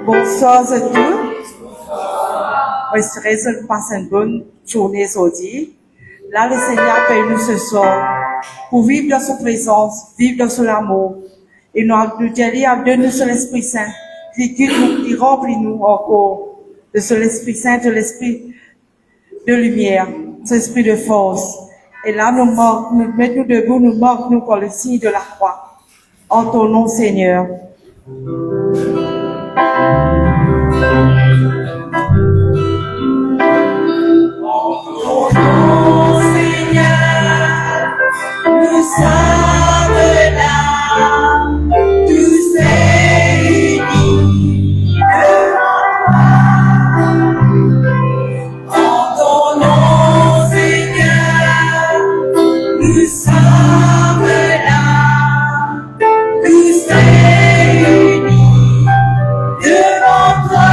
Bonsoir à tous. J'espère que vous passez une bonne journée aujourd'hui. Là, le Seigneur appelle nous ce soir pour vivre dans sa présence, vivre dans son amour. Et nous dire à Dieu, nous sur l'Esprit Saint, qui remplit nous encore de son Esprit Saint, de l'Esprit de lumière, de l'Esprit de force. Et là, nous mettons debout, nous marquons par le signe de la croix. En ton nom, Seigneur. Oh non, Seigneur, nous sommes là, tous réunis devant toi. En ton nom, Seigneur, nous sommes là, tous réunis devant toi.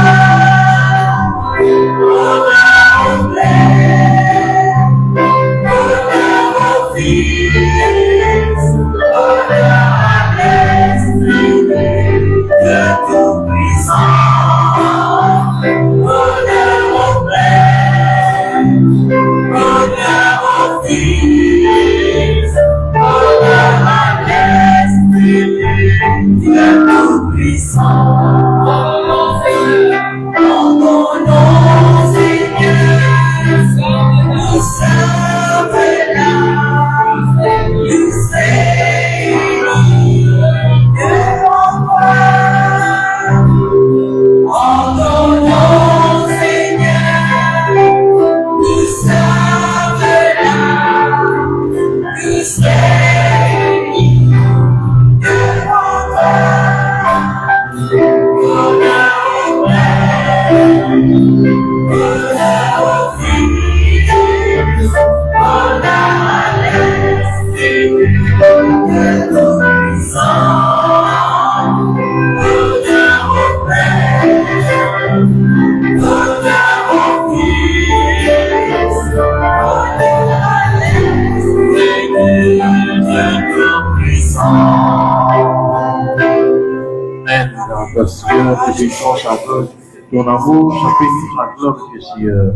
Ton amour, chapitre, chaque gloire, Seigneur.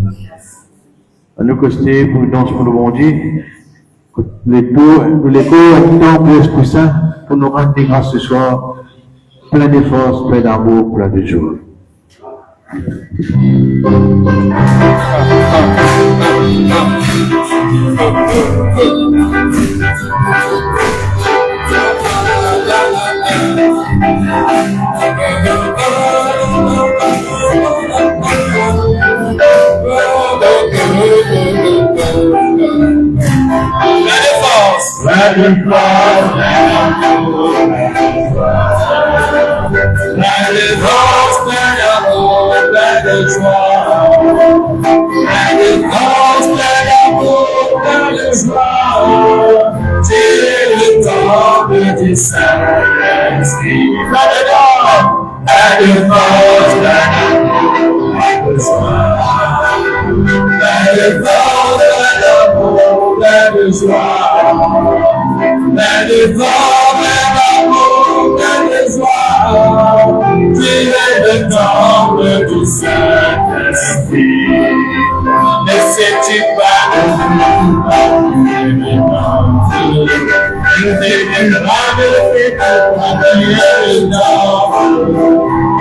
À nous coster pour une danse pour le bon Dieu. L'écho attend pour l'Esprit Saint pour nous rendre des grâces ce soir, plein de force, plein d'amour, plein de joie. La défense, plein d'amour, plein de joie. La défense, plein d'amour, plein de joie. Tu es le temple du Saint-Esprit. La défense, plein d'amour, plein de joie. La défense, plein d'amour, plein de joie. La défense, plein d'amour, plein de joie. Tu es le temple du Saint-Esprit. Ne sais-tu pas de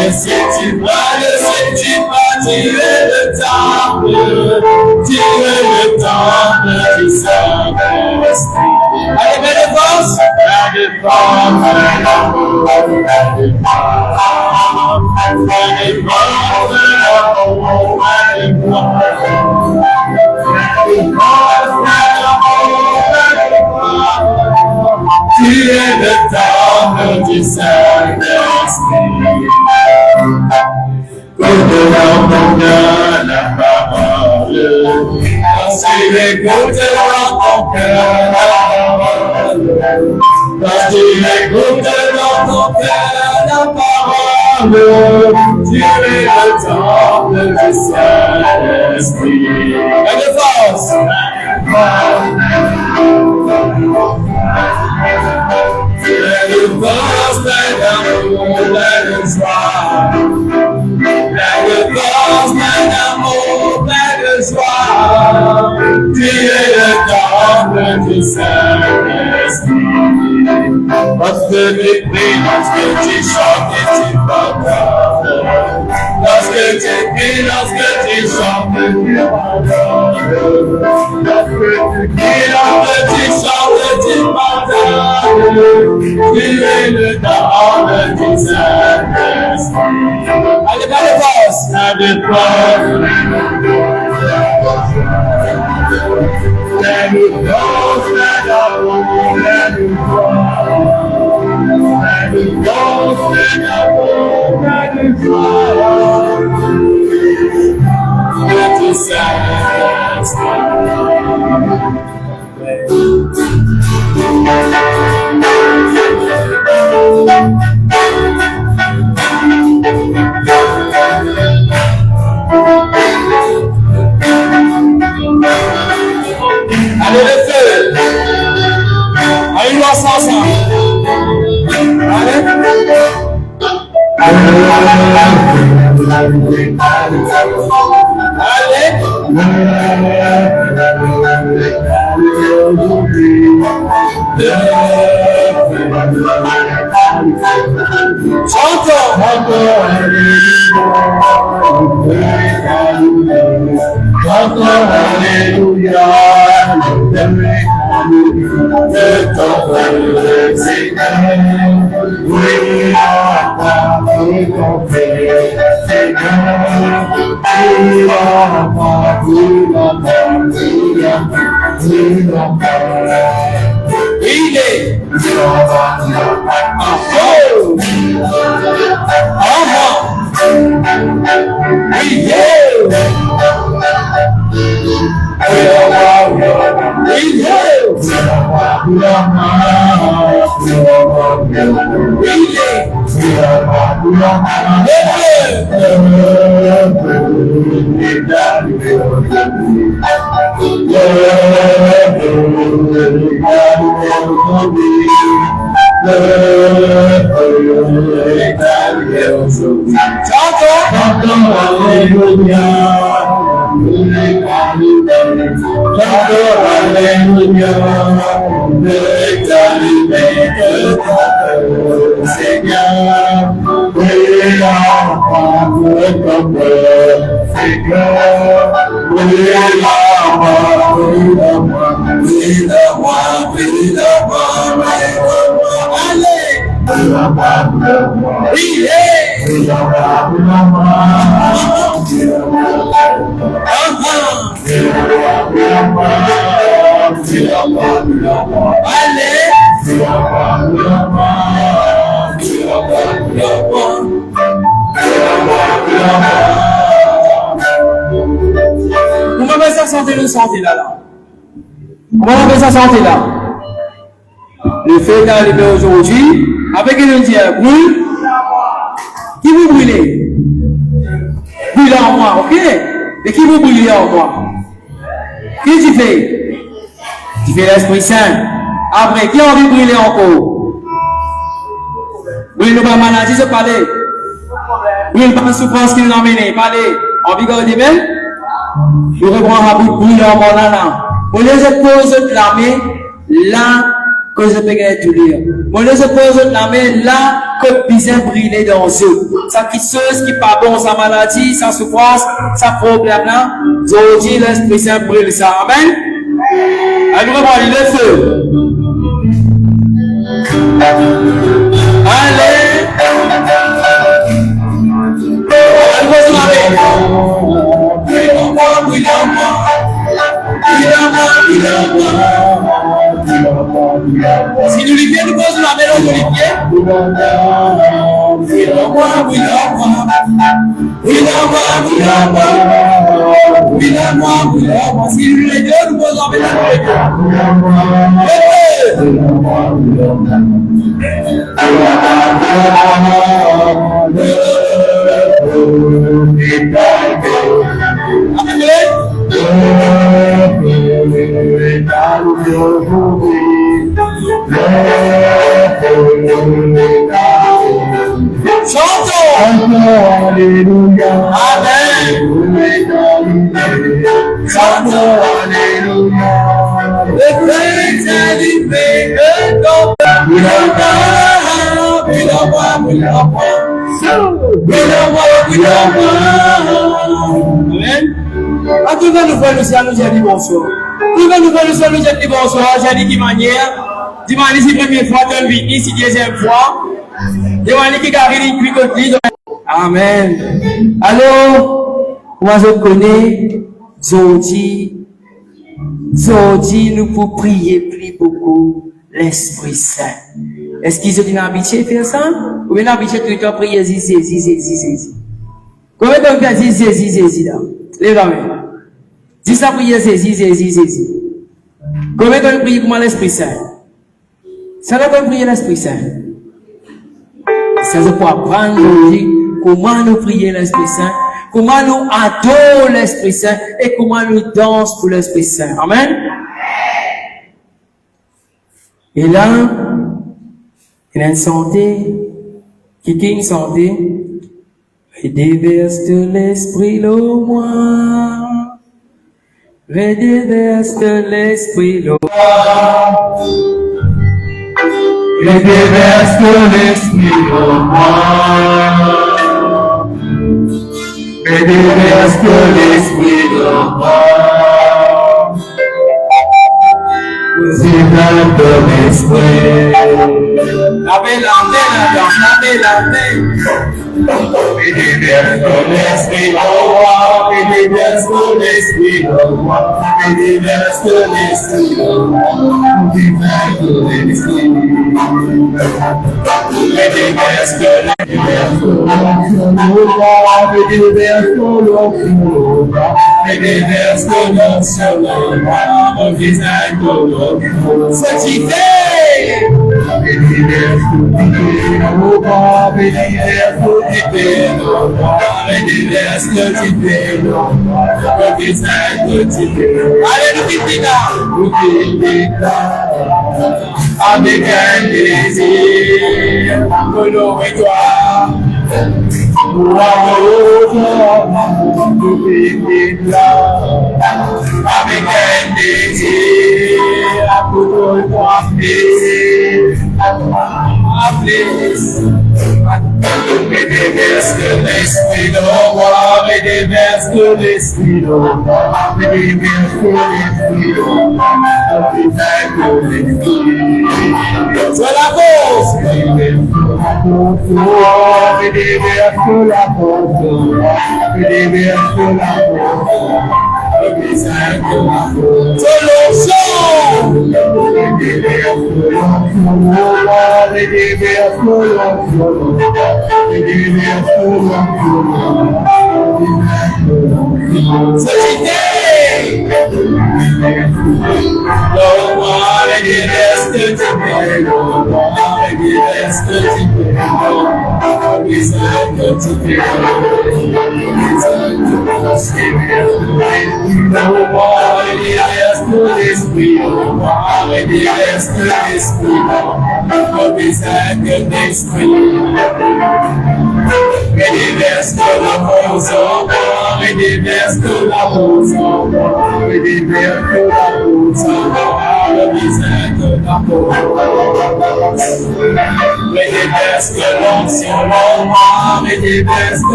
ne sais-tu pas, tu es le temple du Saint-Esprit. Allez, la défense, la défense, la tu es le temple du Saint-Esprit. Que de l'entendre la parole qu'il écoute dans ton cœur la parole. Lorsqu'il écoute dans ton cœur la parole, tu es le temple du Saint-Esprit. Et de force. Plein de force, plein d'amour, plein de joie. Plein de force, plein d'amour, plein de joie. Tu es le temple du Saint-Esprit. Lorsque tu pries, lorsque tu chantes et tu pardonnes. Lorsque tu pries, lorsque tu chantes et tu pardonnes. Lorsque tu pries, lorsque tu chantes et tu pardonnes. Tu es le temple du Saint-Esprit. Allez, pas de force. Pas de force. Let it go, stand up, let it go. Let it go, stand up, let it go. Let it allez, le feu. Allez, nous ensemble. Allez. Chantons. Alléluia, le temple du Seigneur, oui, il est Comment va ça santé le santé là? Comment va ça santé là? Le fait d'arriver aujourd'hui, avec une dière, brûle. Qui vous brûlez? Brûlez en moi, ok? Mais qui vous brûlez en moi? Qui tu fais? Tu fais l'Esprit Saint. Après, qui a envie de brûler encore? Brûle pas maladie, c'est parler. Brûle pas souffrance qui nous emmène, parler. Envie de garder même? Je reprends ma bouche brûler en moi là. Pour les épouses de l'armée, là, que je peux gagner tout dire. Pour les épouses de l'armée, là, que bien brûler dans eux. Sa kisseuse qui pas bon, sa maladie, sa souffrance, sa problème là, aujourd'hui, l'Esprit Saint brûle ça. Amen. Allez, nous reprendre le feu. Allez. Si nous lui nous posons la mélange de l'Olivier, Si les deux, nous posons avec les chantons. Alléluia. Amen. Chantons. Alléluia. Le great and the big God. Amen. À tout va nous faire le ciel, nous dit bonsoir. Tout va nous faire le ciel, nous dit bonsoir. J'ai dit qui manière. Dis-moi, ici, première fois, tu vis ici, deuxième fois. Dis-moi, qui arrive, qui continue. Amen. Alors, moi je connais Zodi, nous pour prier plus beaucoup l'Esprit Saint. Est-ce qu'ils ont une habitude de faire ça? Ou bien l'habitude de tout le temps prier zizi. Combien de temps vous faites zizi là? Les gars, dis ça prier zizi. Combien de temps vous priez pour moi l'Esprit Saint? Ça doit pas prier l'Esprit Saint. Ça c'est pour apprendre aujourd'hui comment nous prier l'Esprit Saint, comment nous adorons l'Esprit Saint et comment nous dansons pour l'Esprit Saint. Amen. Et là, il y a une santé, qui est une santé, et déverse de l'Esprit l'eau moi, et déverse de l'Esprit l'eau moi. Et déverse de l'Esprit en moi. Et déverse de l'Esprit en moi. C'est dans ton esprit. Lavez la main. Et déverse de l'Esprit en moi. Et déverse de l'Esprit en moi. Et déverse de l'Esprit en moi. Et déverse de l'Esprit. Et déverse de avec un désir pour l'honorer toi. Pour avec un désir pour et déverse de l'Esprit de moi, et déverse de l'Esprit de moi, et déverse de l'Esprit de moi, et déverse de l'Esprit. C'est la cause. Et déverse de la cause. Et déverse de la cause.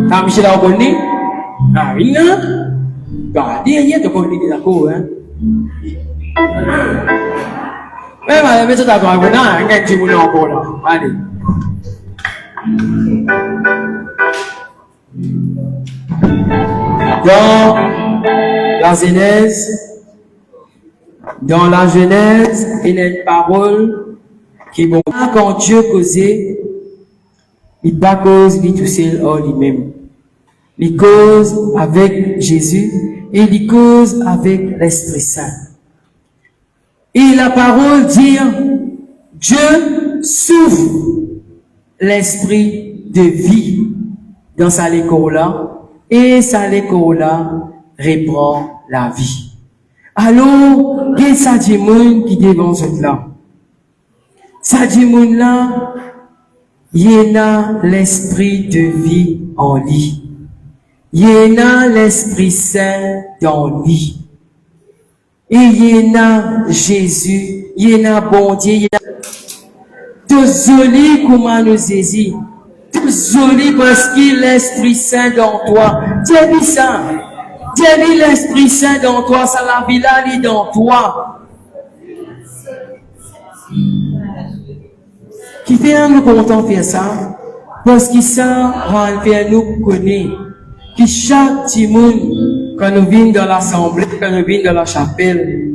Tá me tirar o boninho? Aí não. Dia tu boninho di aku kan. Memang betul tak kau benar kan cuma nak bola. Mari. Dans la Genèse, il y a une parole qui est bon. Quand Dieu causait, il ne pas cause lui tout seul hors lui-même. Il cause avec Jésus et il cause avec l'Esprit Saint. Et la parole dit, Dieu souffle l'esprit de vie dans sa lécola et sa lécola reprend la vie. Alors, qu'est-ce que ça dit moun qui devant ce là? Ça dit moun là, il y a l'esprit de vie en lui. Il y a l'Esprit Saint dans lui. Et il y a Jésus, il y a bon Dieu, il y a tout joli comment nous saisir. Tout joli parce qu'il y a l'Esprit Saint dans toi. Dis ça. Dis l'Esprit Saint dans toi, ça la vie là, il est dans toi. Qui fait un nous content faire ça? Parce qu'il ça rend faire nous connaître. Que chaque petit monde, quand nous venons dans l'assemblée, quand nous venons dans la chapelle,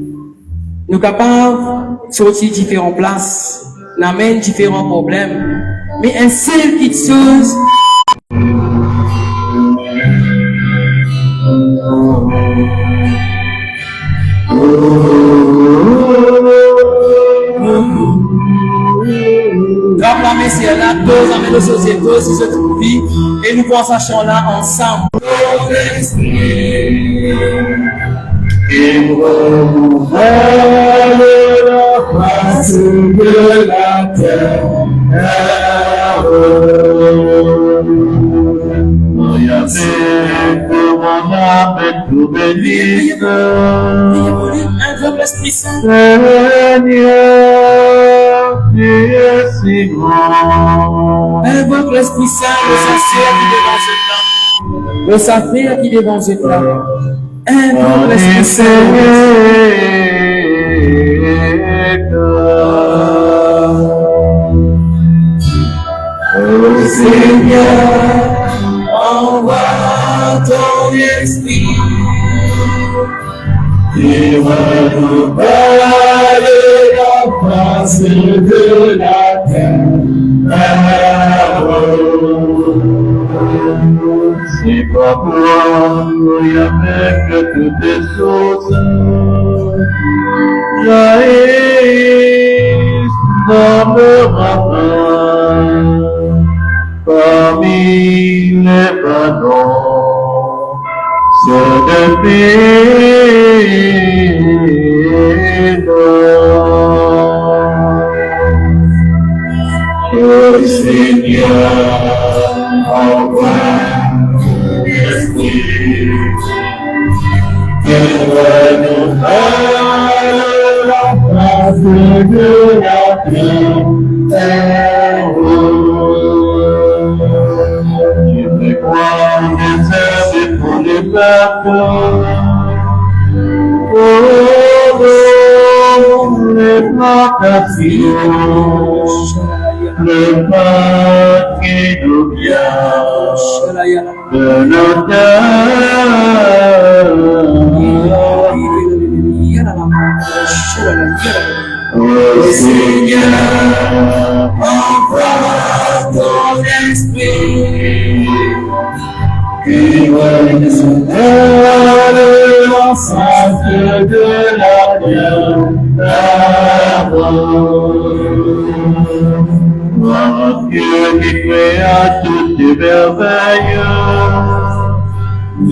nous sommes capables de sortir différentes places, d'amener différents problèmes. Mais un seul petite chose, la messe est là, tous avec nos sociétés, tous se trouvent et nous pensons ça là ensemble. Il renouvelle la face de la terre. Il y avait pour mon âme tout bénisse. Invoque l'Esprit Saint. Seigneur, tu es si grand. Invoque l'Esprit Saint, le Saint qui devant ce plan. Le Saint qui devant ce plan. Invoque l'Esprit Saint. Oh Seigneur, envoie ton esprit, qui renouvelle la face de la terre. C'est pourquoi il y a même toutes les choses, jaillissent dans le ravin. Parmi les ballons, c'est de pays oh Seigneur, envoie ton esprit, qui renouvelle la face de la terre. Tu fais croire des herbes pour les peuples. Oh, les plantations, le pain qui nous vient de nos terres. Oh Seigneur, envoie ton esprit, qui renouvelle la face de la terre. Parce que tu créa toutes tes merveilles,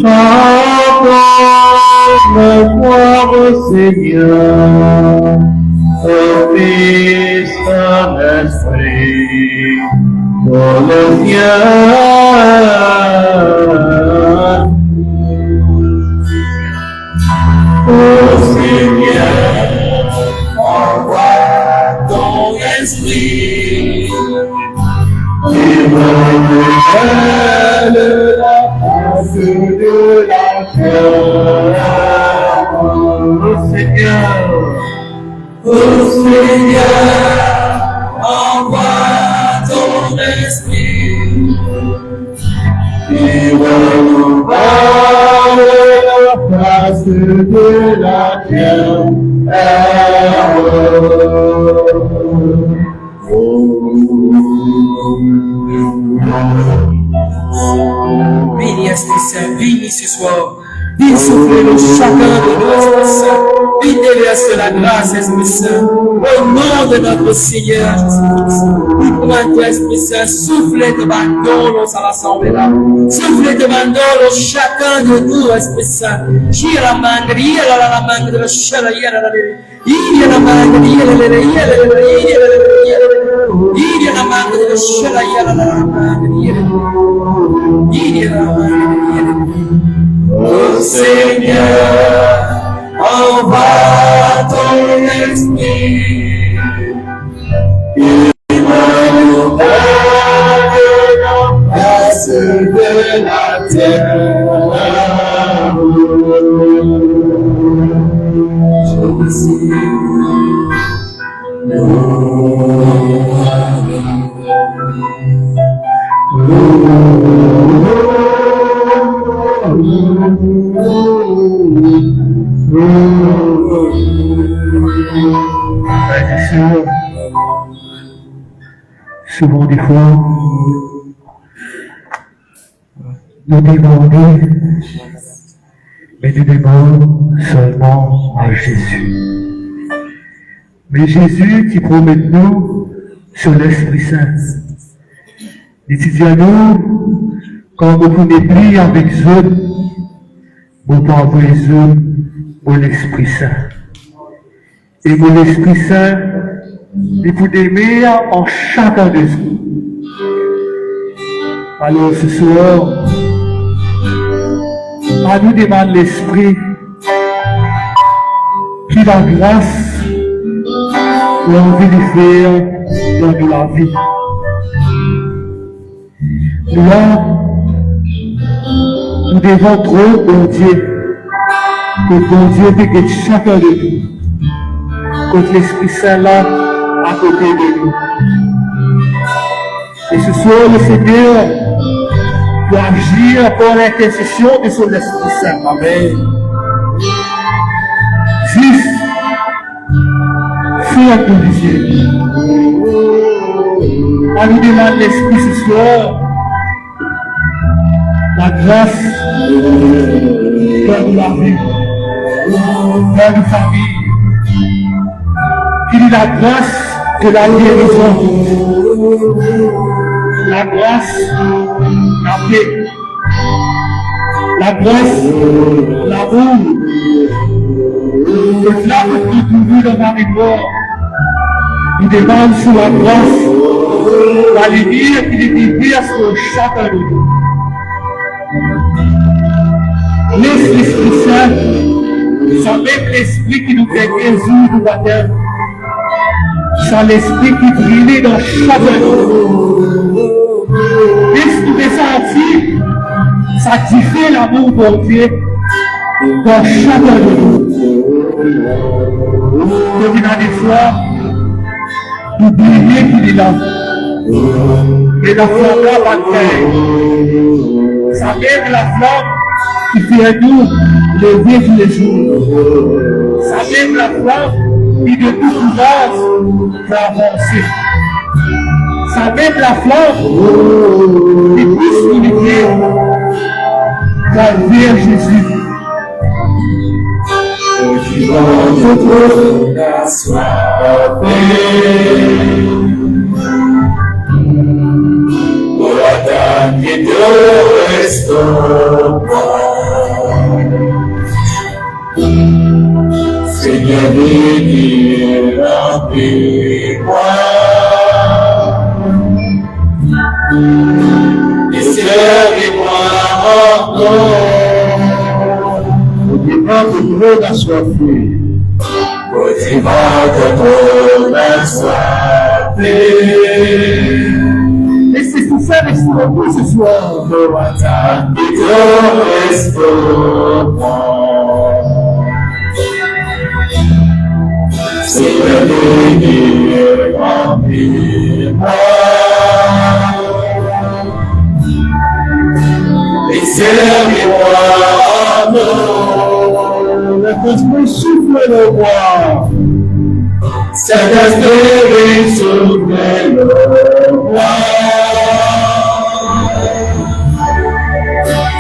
chantons le gloire au Seigneur, au Fils, un esprit, dans le ciel. Oh Seigneur, envoie ton esprit, qui renouvelle la face de la terre. Oh Seigneur, envoie ton esprit, qui renouvelle de la terre. Bénis Esprit Saint, bénis ce soir. Viens souffler le chacun de nous, Esprit Saint. Viens déverser la grâce, Esprit Saint. Au nom de notre Seigneur Jésus-Christ. Nous prenons toi, Esprit Saint, soufflez devant nous à l'assemblée là. Soufflez devant nous chacun de nous, Esprit Saint. Gira manga, gira la manga de la chala, gira la manga, gira la manga de la chala, gira la manga, oh Seigneur, envoie ton esprit, il nous donne la grâce de la terre. Souvent des fois, nous demandons, mais nous demandons seulement à Jésus. Mais Jésus qui promet de nous sur l'Esprit Saint. Il dit à nous, quand vous pouvez prier avec eux, vous pouvez envoyer eux pour l'Esprit Saint. Et pour l'Esprit Saint, il vous aimer en chacun de vous. Alors ce soir, à nous demande l'Esprit qui la grâce pour envie de faire dans la vie. Nous devons trop bon Dieu, que bon Dieu déguette chacun de nous, que l'Esprit Saint là à côté de nous. Et ce soir, le Seigneur peut agir par l'intercession de son Esprit Saint. Amen. Juste, fais un peu de Dieu. On nous demande l'Esprit ce soir, la grâce dans la vie, dans nos familles. Il est la grâce de la guérison, la grâce, la paix, la grâce, l'amour, le flamme qui nous dans la mémoire. Nous demandons sur la grâce, la lumière qui est déverse sur chacun de nous. Laisse l'Esprit Saint, sans même l'Esprit qui nous fait résoudre la terre, sans l'Esprit qui brille dans chacun de nous. Laisse-nous ressentir, ça diffère l'amour pour Dieu dans chacun de nous. Nous dans des fois, nous briller qu'il est là. Et la flamme là va faire. Ça même la flamme qui fait à nous lever tous les jours. Ça même la flamme qui de tout courage pour avancer. Ça même la flamme qui pousse l'unité vers Jésus. Tu vas la soif. Pour attaquer de restaurant. Seigneur, bénis, remplis-moi. Et servis-moi encore. Au divan de trop assoiffé. Au divan de trop assoiffé. Laissez tout faire restaurer pour ce soir. Pour attaquer de restaurant. Seigneur, bénis, remplis-moi. Et servis-moi, amour. Saint-Esprit, souffle-le-moi. Saint-Esprit, souffle-le-moi.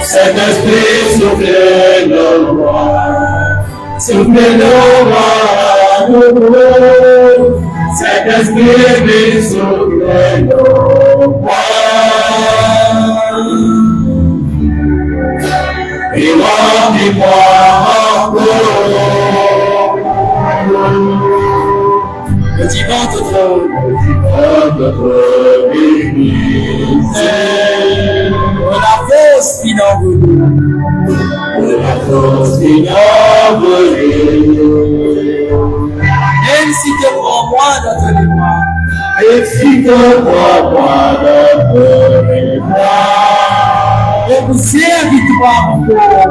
Saint-Esprit, souffle-le-moi. Souffle-le-moi. Saint-Esprit, souffle-le-moi. Et remplis-moi encore. Le divin de trône, de la force inenvolée, de la force inenvolée. Même si te prends moi dans tes bras, même si te prends moi dans tes bras, je vous servitoire encore,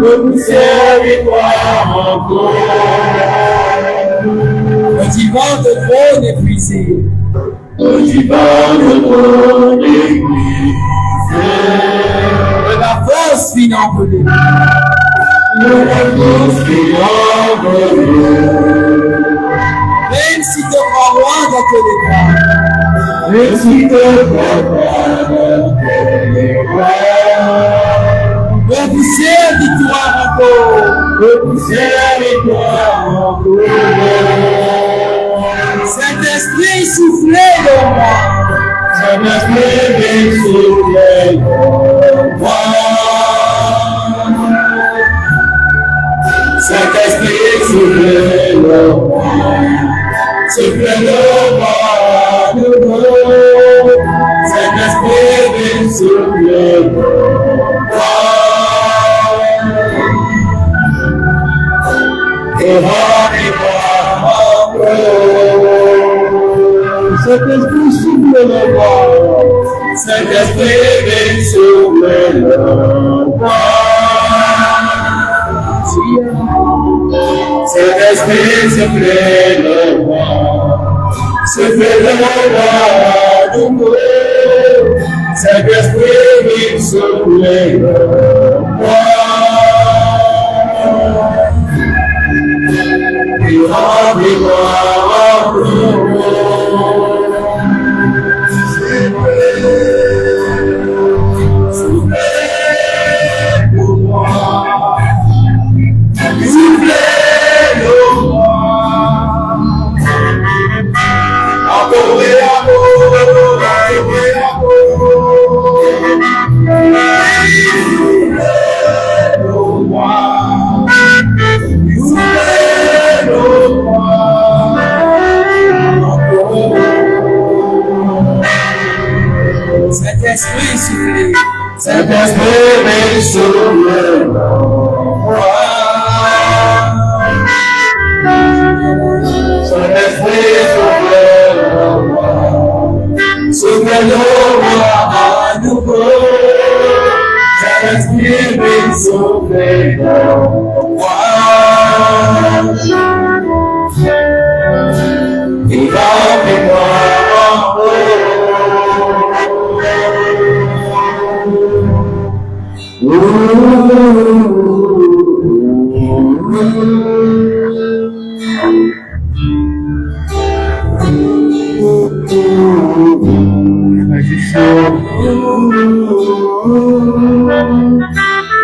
je vous servitoire encore. Le divan de trône épuisé, le divan de trône épuisé, de la force inenvolée, de la force inenvolée. Même si te prends loin dans tes bras, même si te prends loin dans tes bras, je vous servitoire encore, je vous servitoire encore. Saint-Esprit, soufflez en moi. Saint-Esprit, soufflez en moi. Saint-Esprit, soufflez en moi. Soufflez en moi de nouveau. Saint-Esprit, soufflez en moi. Et remplis-moi encore. Saint-Esprit, souffle-le-moi. Saint-Esprit, souffle-le-moi. Saint-Esprit, souffle-le-moi. Souffle-le-moi de nouveau. Saint-Esprit, souffle-le-moi. Et remplis-moi encore. Soufflez-le-moi. Encore et encore, et soufflez-le-moi. Saint-Esprit, soufflez. Saint-Esprit, souffle-moi. Saint-Esprit, souffle-moi. Souffle-moi à nouveau. Saint-Esprit, souffle-moi. Et remplis-moi encore.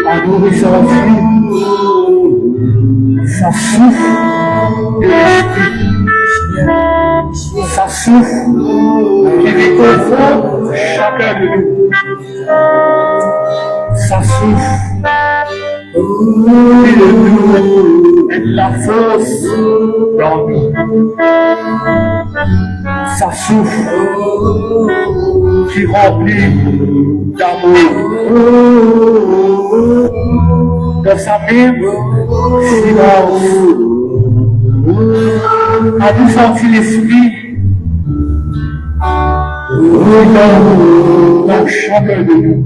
En nourrissant l'esprit, ça souffle de l'esprit. Ça souffle qui vit au fond de chacun de nous. Ça souffle qui de nous met la force dans nous. Ça souffle qui remplit d'amour. Dans sa Bible, silence. A-t-il senti l'esprit dans chacun de nous?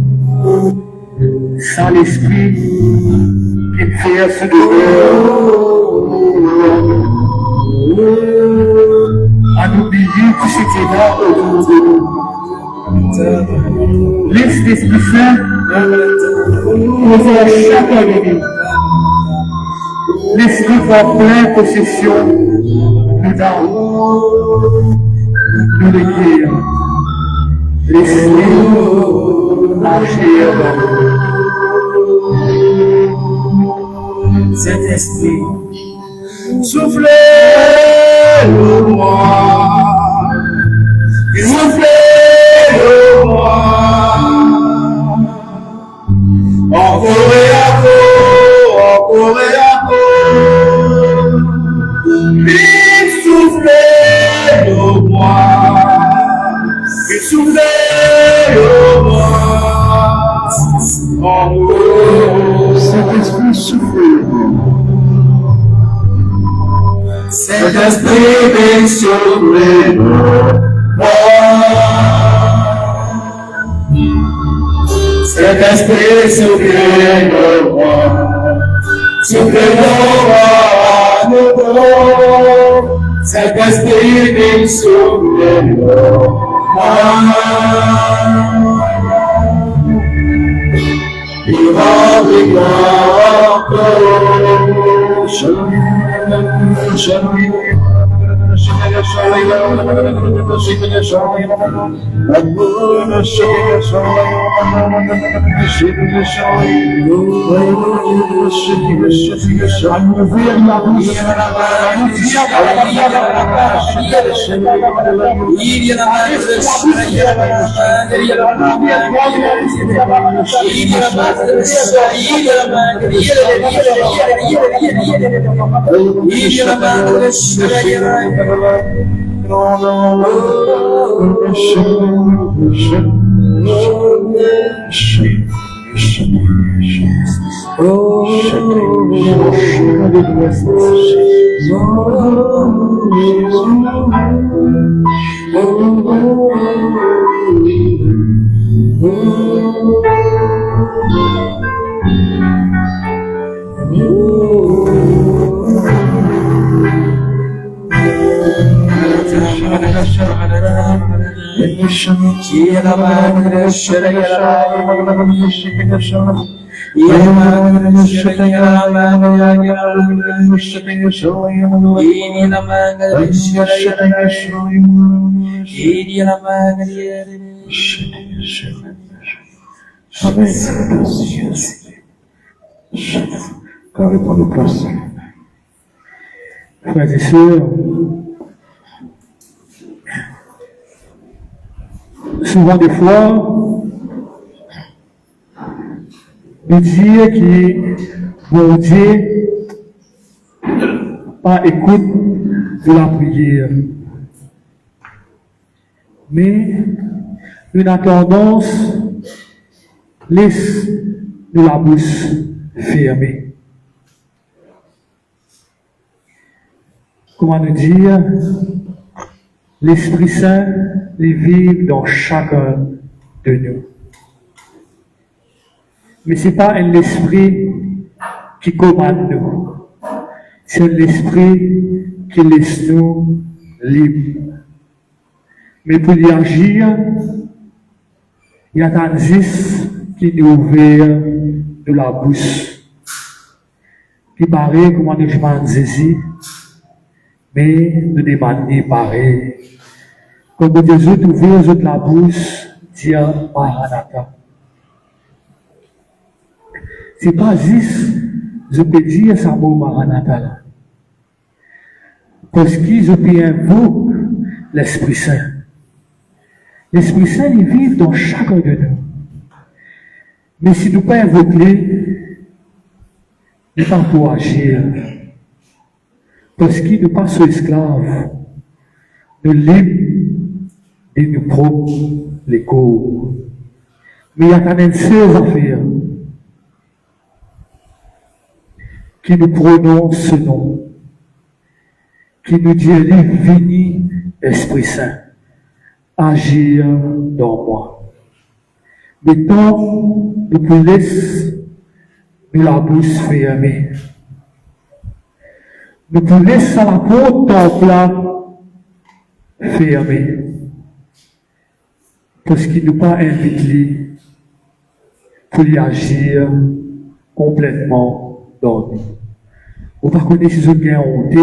Sans l'esprit qui verse de cœur, à oublier tout ce qui est là autour de nous. Laisse l'Esprit Saint poser à chacun de nous l'Esprit prend pleine possession de nous le guérir. L'Esprit agir dans nous. Saint-Esprit, soufflez-le-moi, soufflez-le-moi, encore et encore, vite soufflez-le-moi, encore. Saint-Esprit souffle. Saint-Esprit, vite soufflez-le-moi. Saint-Esprit, soufflez-le-moi. Soufflez-le-moi à nouveau. Saint-Esprit, vite soufflez-le-moi. Il va Carré pour nos places. Frères et sœurs, souvent des fois, nous disons que bon Dieu pas écoute de la prière. Mais nous avons tendance laisse de la bouche fermée. Comment nous dire, l'Esprit Saint, il vit dans chacun de nous. Mais ce n'est pas un esprit qui commande nous. C'est l'esprit qui laisse nous libres. Mais pour y agir, il y a un indice qui nous ouvre de la bouche. Qui paraît, comment nous demandons ici, mais nous demandons pareil. Comme Dieu ouvre la bouche, dire Maranatha. Ce n'est pas juste, je peux dire ça mot Maranatha là. Parce que je peux invoquer l'Esprit Saint. L'Esprit Saint, il vit dans chacun de nous. Mais si nous ne pas invoquer, il n'est pas pour agir. Parce qu'il n'est pas son esclave. Nous libres et nous propres les corps. Mais il y a quand même ces affaires qui nous prononce ce nom, qui nous dit, vini, Esprit Saint, agir dans moi. Mais tant nous pouvons laisser la bouche fermée, nous pouvons laisser la porte temple fermée, parce qu'il ne nous pas invité pour y agir complètement dans nous. Ou par contre, si vous avez honte,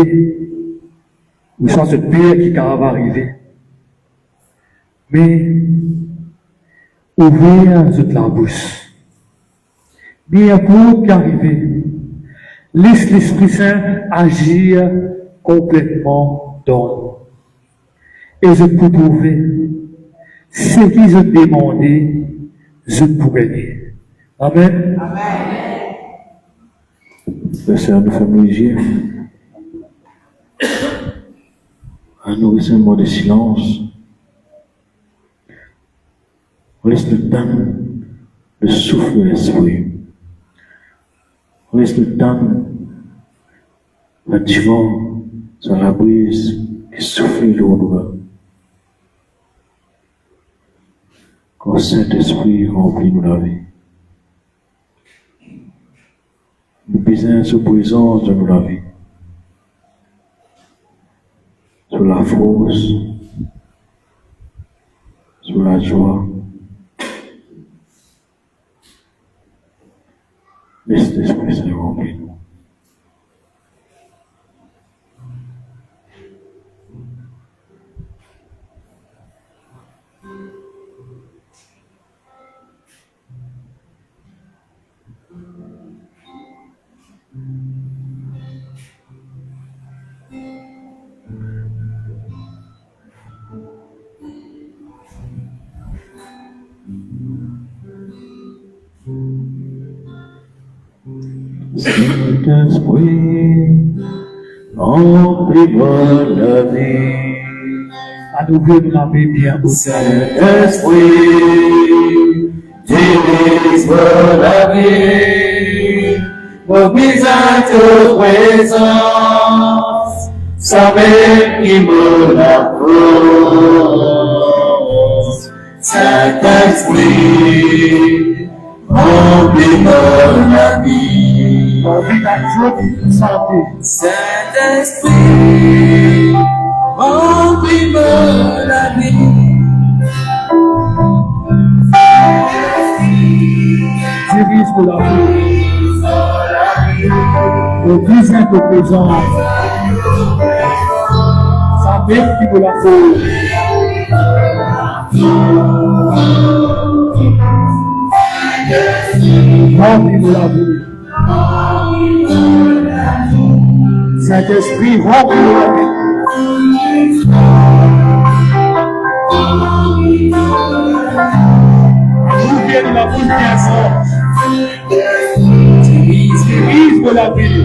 ou sans ce pire qui va arriver. Mais, ouvrez toute la bouche. Bien pour qu'arriver, laisse l'Esprit Saint agir complètement dans nous. Et je peux prouver, ce qui je demandé, je peux gagner. Amen. Le Seigneur nous fait bouger. Un nouveau mot de silence. On laisse le temps de souffler l'esprit. On laisse le temps du vent sur la brise et souffler l'eau. Quand Saint-Esprit remplit nous la vie. Nous besoin de présence de nous la vie. Sur la force, sur la joie. Laisse l'Esprit Saint remplir nous. Saint-Esprit, remplis-moi la vie. À nouveau, nous l'avons bien. Saint-Esprit, dirige-moi la vie. Mobilise ta présence, savez qui me la pose. Saint-Esprit, remplis-moi la vie. Saint-Esprit, remplis-moi la vie. Dirige pour la vie. Mobilise ta présence. Savez qui me la pose. Remplis-moi la vie. Saint-Esprit, remplis-moi la vie. Ouvrez la bouche bien forte. Dirige-moi la vie.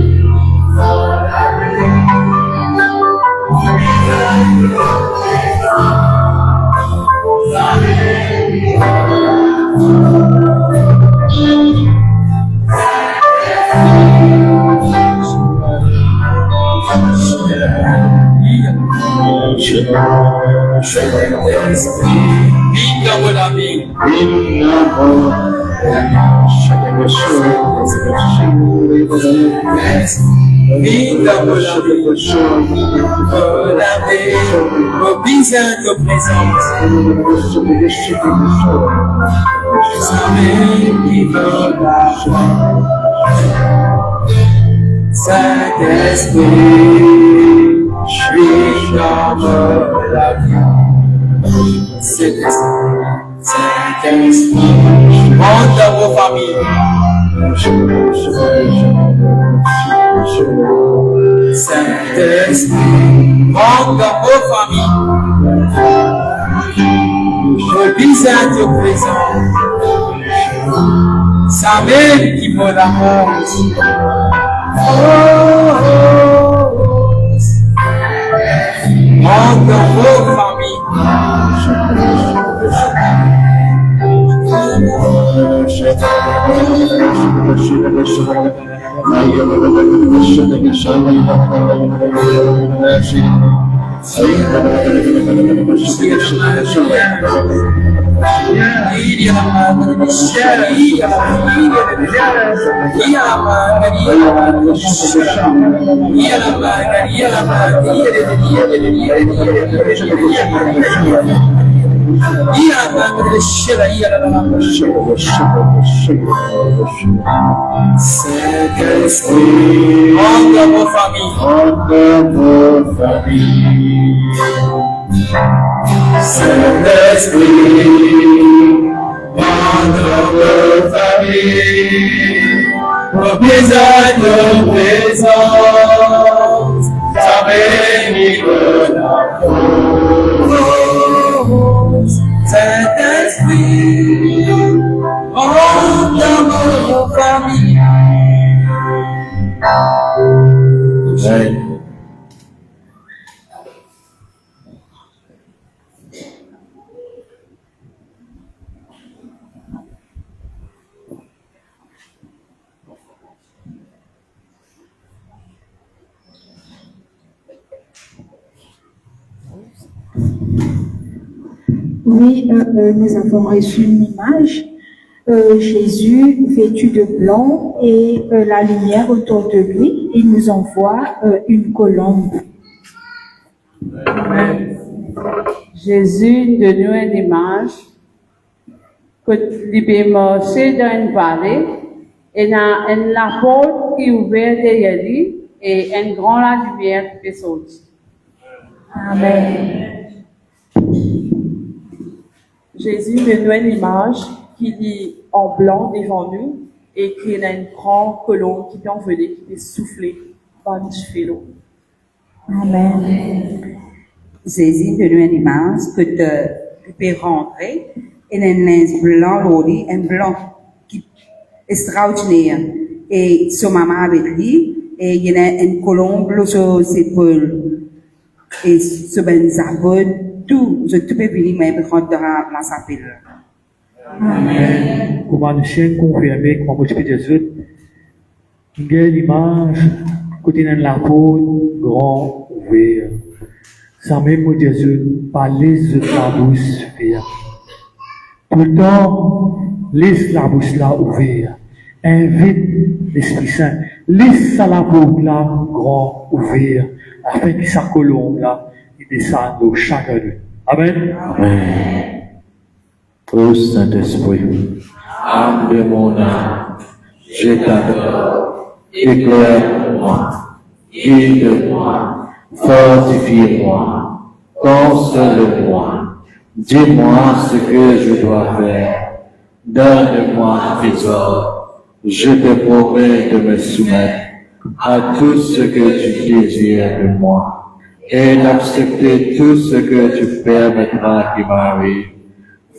Vive la vie. Vive la vie. Mobilise ta présence. Savez qui veut la joie. Saint-Esprit, je suis comme la vie. Saint-Esprit, monte dans vos familles. Saint-Esprit, monte dans vos familles. Mobilise ta présence. Savez qui veut l'amour. Monte dans vos familles. Saint-Esprit, entre vos familles, entre vos familles. Saint-Esprit, entre vos familles. Nos visages de présence, ta bénie la cause. Saint-Esprit, entre vos familles. Amen. Oui, nous avons reçu une image. Jésus vêtu de blanc et la lumière autour de lui. Il nous envoie une colombe. Jésus donne nous une image que il marché dans une vallée et il y a la porte qui est ouverte derrière lui et une grande lumière qui est sortie. Amen. Jésus donne nous une image qui est en blanc devant nous et qui a une grande colombe qui est envolée, qui est soufflée par une cheville. Amen. Jésus donne une image que tu peux rentrer et un linge blanc, lori, un blanc qui est extraordinaire. Et son maman avec lui, et il y a une colombe sur ses épaules. Et sur ben zabod, tout peut venir même rentrer dans la sapelle. Amen. Comment nous sommes confirmés, comment nous sommes Jésus, il y a l'image, côté de la peau, grand ouvert. Ça même Jésus, parler de la bouche ouverte. Tout le temps, laisse la bouche là ouverte. Invite l'Esprit Saint. Laisse la bouche là grand ouverte. Afin que sa colombe là, il descende au chaque nuit. Amen. Amen. Ô Saint-Esprit, âme de mon âme, je t'adore, éclaire-moi, guide-moi, fortifie-moi, console-moi, dis-moi ce que je dois faire, donne-moi tes ordres, je te promets de me soumettre à tout ce que tu désires de moi et d'accepter tout ce que tu permettras qui m'arrive.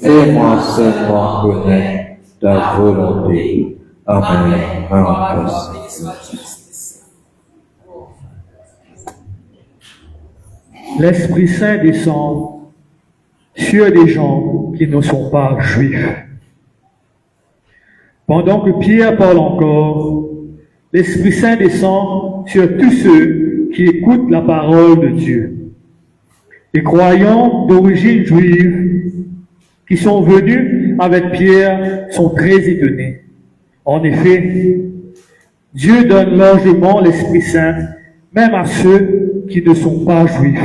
Fais-moi seulement connaître ta volonté. Amen. L'Esprit Saint descend sur des gens qui ne sont pas juifs. Pendant que Pierre parle encore, l'Esprit Saint descend sur tous ceux qui écoutent la parole de Dieu. Les croyants d'origine juive qui sont venus avec Pierre sont très étonnés. En effet, Dieu donne largement l'Esprit Saint même à ceux qui ne sont pas juifs.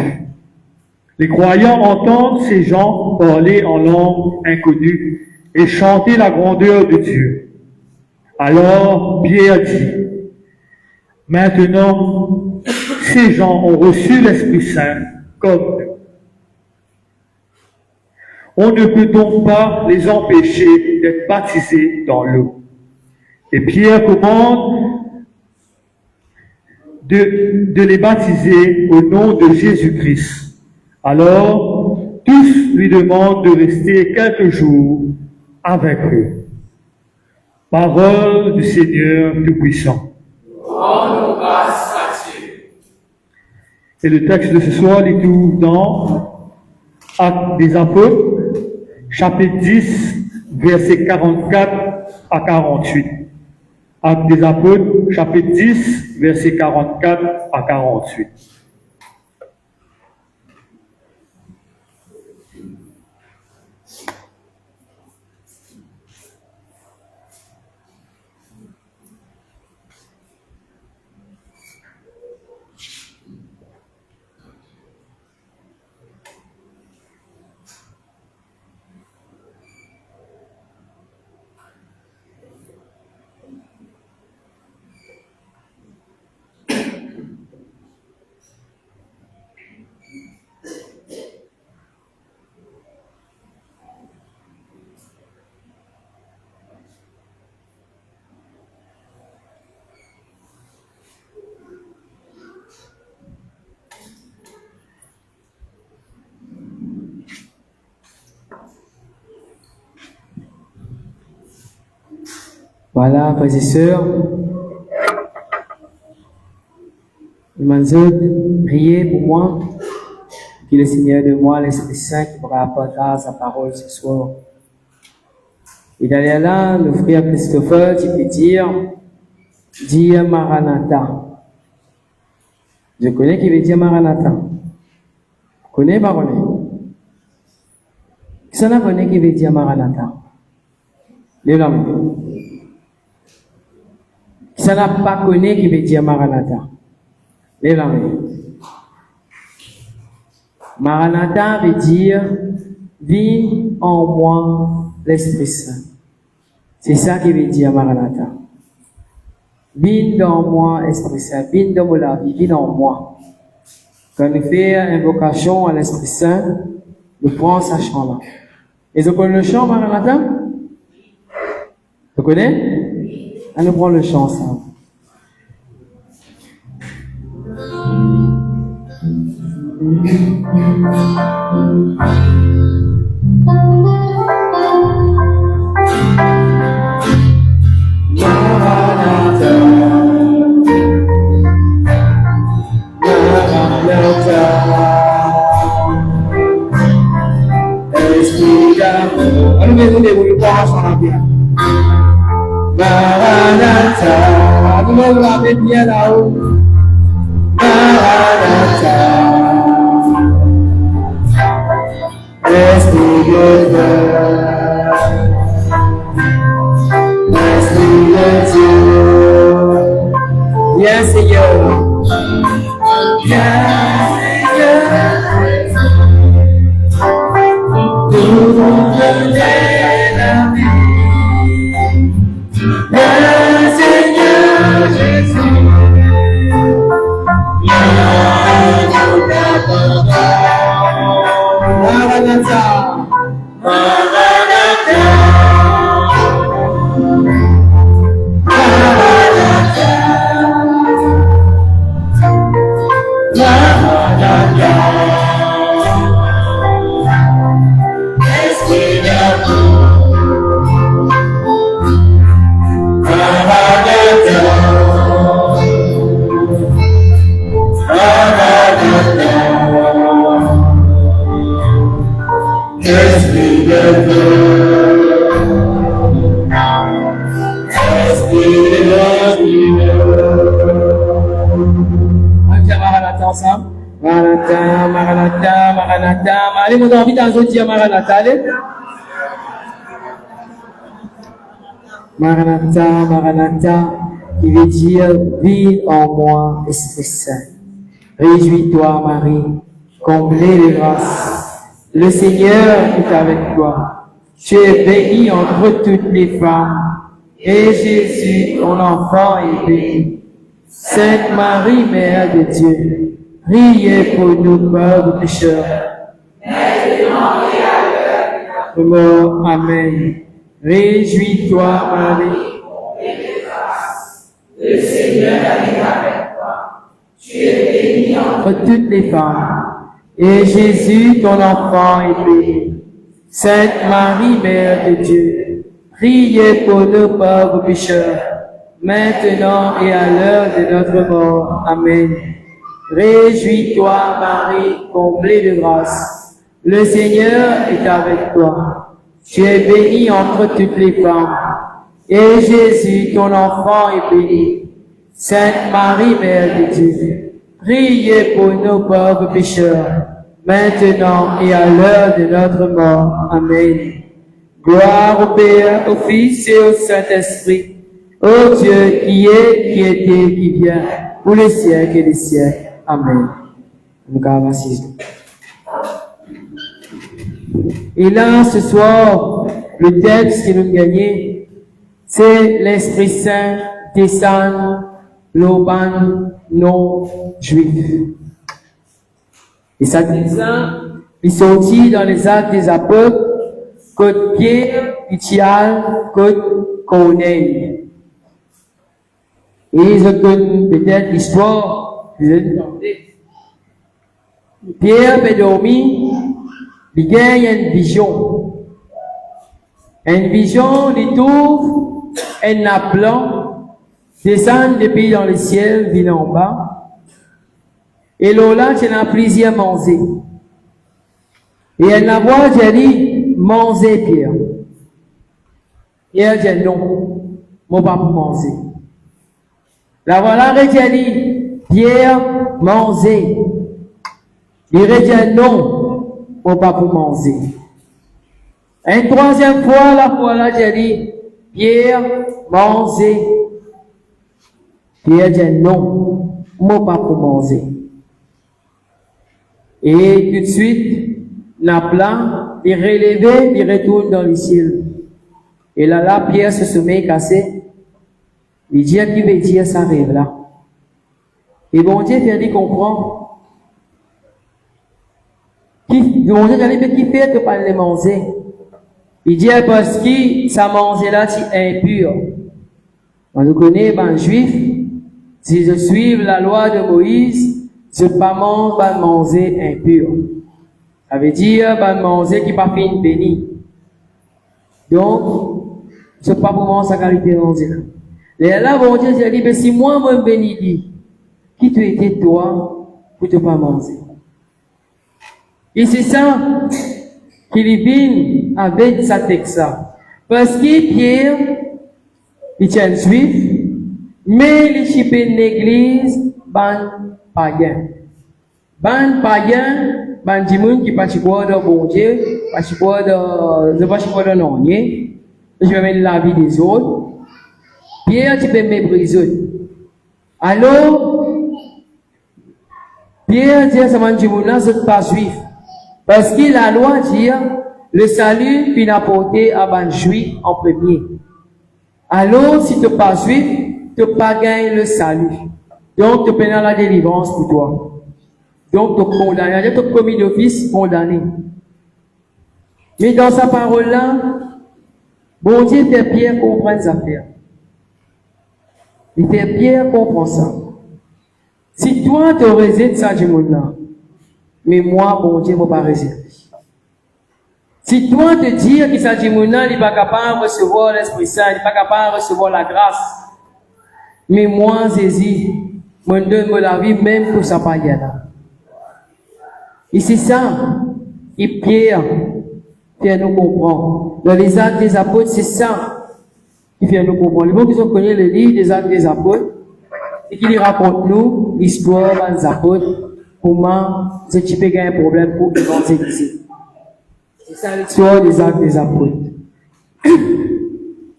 Les croyants entendent ces gens parler en langue inconnue et chanter la grandeur de Dieu. Alors Pierre dit, maintenant, ces gens ont reçu l'Esprit Saint comme nous. On ne peut donc pas les empêcher d'être baptisés dans l'eau. Et Pierre commande de les baptiser au nom de Jésus-Christ. Alors, tous lui demandent de rester quelques jours avec eux. Parole du Seigneur Tout-Puissant. Et le texte de ce soir est tout dans Actes des Apôtres, chapitre 10, versets 44 à 48. Actes des Apôtres, chapitre 10, versets 44 à 48. Voilà, frères et sœurs, priez pour moi, que le Seigneur de moi, l'Esprit Saint, qui me rapportera sa parole ce soir. Et d'aller là, le frère Christopher, tu peux dire Maranatha. Je connais qui veut dire Maranatha. Connais pas connais? Qui s'en a connaît qui veut dire Maranatha? Les langues. Qui s'en a pas connaît qui veut dire Maranatha? Les langues. Maranatha veut dire viens en moi l'Esprit Saint. C'est ça qui veut dire Maranatha. Viens dans moi, Esprit Saint. Viens dans mon vie, viens en moi. Quand nous faisons invocation à l'Esprit Saint, nous prenons ce chant-là. Et vous connaissez le chant, Maranatha? Vous connaissez? Nous prenons le chant ensemble. Maranatha, nous nous rappelons bien là-haut. Maranatha, Esprit de Dieu, Esprit de Dieu, viens Seigneur, viens Seigneur, nous donner la vie. Seigneur Jésus, Maranatha, Maranatha, Maranatha, Maranatha, Esprit de Dieu. Esprit de Dieu, Esprit de Dieu. On dit Maranatha ensemble. Maranatha, Maranatha, Maranatha. Allez, vous avez envie d'en dire Maranatha, allez. Maranatha, Maranatha, qui veut dire viens en moi, Esprit Saint. Réjouis-toi, Marie, comblée de grâce. Le Seigneur est avec toi. Tu es bénie entre toutes les femmes, et Jésus, ton enfant, est béni. Sainte Marie, Mère de Dieu, priez pour nous pauvres pécheurs. Maintenant et à l'heure de notre mort. Amen. Réjouis-toi, Marie, le Seigneur est avec toi. Tu es bénie entre toutes les femmes. Et Jésus, ton enfant, est béni. Sainte Marie, Mère de Dieu, priez pour nous pauvres pécheurs, maintenant et à l'heure de notre mort. Amen. Réjouis-toi, Marie, comblée de grâce. Le Seigneur est avec toi. Tu es bénie entre toutes les femmes. Et Jésus, ton enfant, est béni. Sainte Marie, Mère de Dieu, priez pour nous pauvres pécheurs, maintenant et à l'heure de notre mort. Amen. Gloire au Père, au Fils et au Saint-Esprit, ô Dieu qui est, qui était, qui vient, pour les siècles et les siècles. Amen. Et là, ce soir, le texte que nous gagnons, c'est l'Esprit Saint descend l'auban non juif. Et ça descend, il sortit dans les actes des apôtres, côte Pierre, Itial, côte Corneille. Et ils ont peut-être l'histoire, Pierre est dormi, il gagne une vision. Une vision, il trouve un nappe blanc, descend depuis dans le ciel, vient en bas. Et là, tu as plusieurs manger. Et elle n'a pas dit, manger Pierre. Et elle dit non, moi pas pour manger. La voilà, elle dit, Pierre, manger. Il dit non, moi pas pour manger. Une troisième fois, la fois là, j'ai dit, Pierre, manger. Pierre dit non, moi pas pour manger. Et tout de suite, Napla, il relève, il retourne dans le ciel. Et là, Pierre se met cassé. Il dit, qui veut dire ça rêve là. Et bon Dieu, il dit, comprend. Bon Dieu, il dit, qui fait que pas les manger? Il dit, parce que ça manger là, c'est impur. On nous connaît, ben, juif, si je suis la loi de Moïse, je ne peux pas manger impur. Ça veut dire, ben, manger qui pas fini béni. Donc, je ne peux pas manger sa qualité de manger là. Et là, bon Dieu, j'ai dit, ben, si moi, je bénis, qui tu étais toi pour te pas manger? Et c'est ça qu'il vient avec sa texte-là. Parce que Pierre, il est juif, mais il est une église, ban païen. Ban païen, ban dimoun qui participe de bon Dieu, participe de non, je vais mettre la vie des autres. Pierre, tu peux mépriser. Alors, Pierre dit à ce moment-là, je ne suis pas juif. Parce que la loi dit, le salut puis apporté à ban juif en premier. Alors, si tu n'es pas juif, tu n'as pas gagné le salut. Donc, tu peux dans la délivrance pour toi. Donc, tu es condamné. Tu es commis d'office condamné. Mais dans sa parole-là, bon Dieu fait Pierre comprendre les affaires. Il fait Pierre comprendre ça. Si toi, tu résides ça du monde-là, mais moi, bon Dieu, je ne vais pas résider. Si toi te dis que ça dit mon il n'est pas capable de recevoir l'Esprit Saint, il n'est pas capable de recevoir la grâce. Mais moi, Jésus, je donne la vie même pour ça païen là. Et c'est ça. Et Pierre nous comprendre. Dans les actes des apôtres, c'est ça qui fait nous comprendre. Les gens qui ont connu le livre des actes des apôtres, et qui racontent nous l'histoire des apôtres, comment ce type a un problème pour évangéliser. C'est ça l'histoire des actes des apôtres.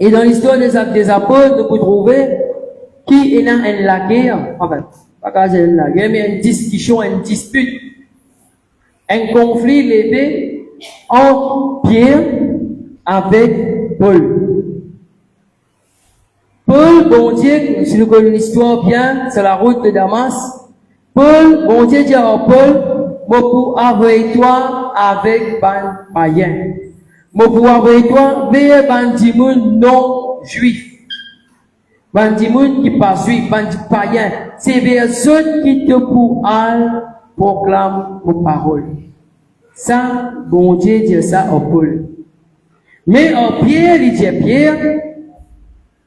Et dans l'histoire des actes des apôtres, nous pouvons trouver qui est dans la guerre, enfin, pas qu'à la guerre, mais une discussion, une dispute, un conflit levé entre Pierre avec Paul. Paul, bon Dieu, si nous connaissons l'histoire bien, c'est la route de Damas. Paul, bon Dieu dit à Paul, moi pour envoyer toi avec ban païen. Moi pour envoyer toi vers ban dimoun non juif. Ban dimoun qui pas juif, ban païen. C'est vers ceux qui te pour proclament vos paroles. Ça, bon Dieu dit ça à Paul. Mais en Pierre, il dit Pierre,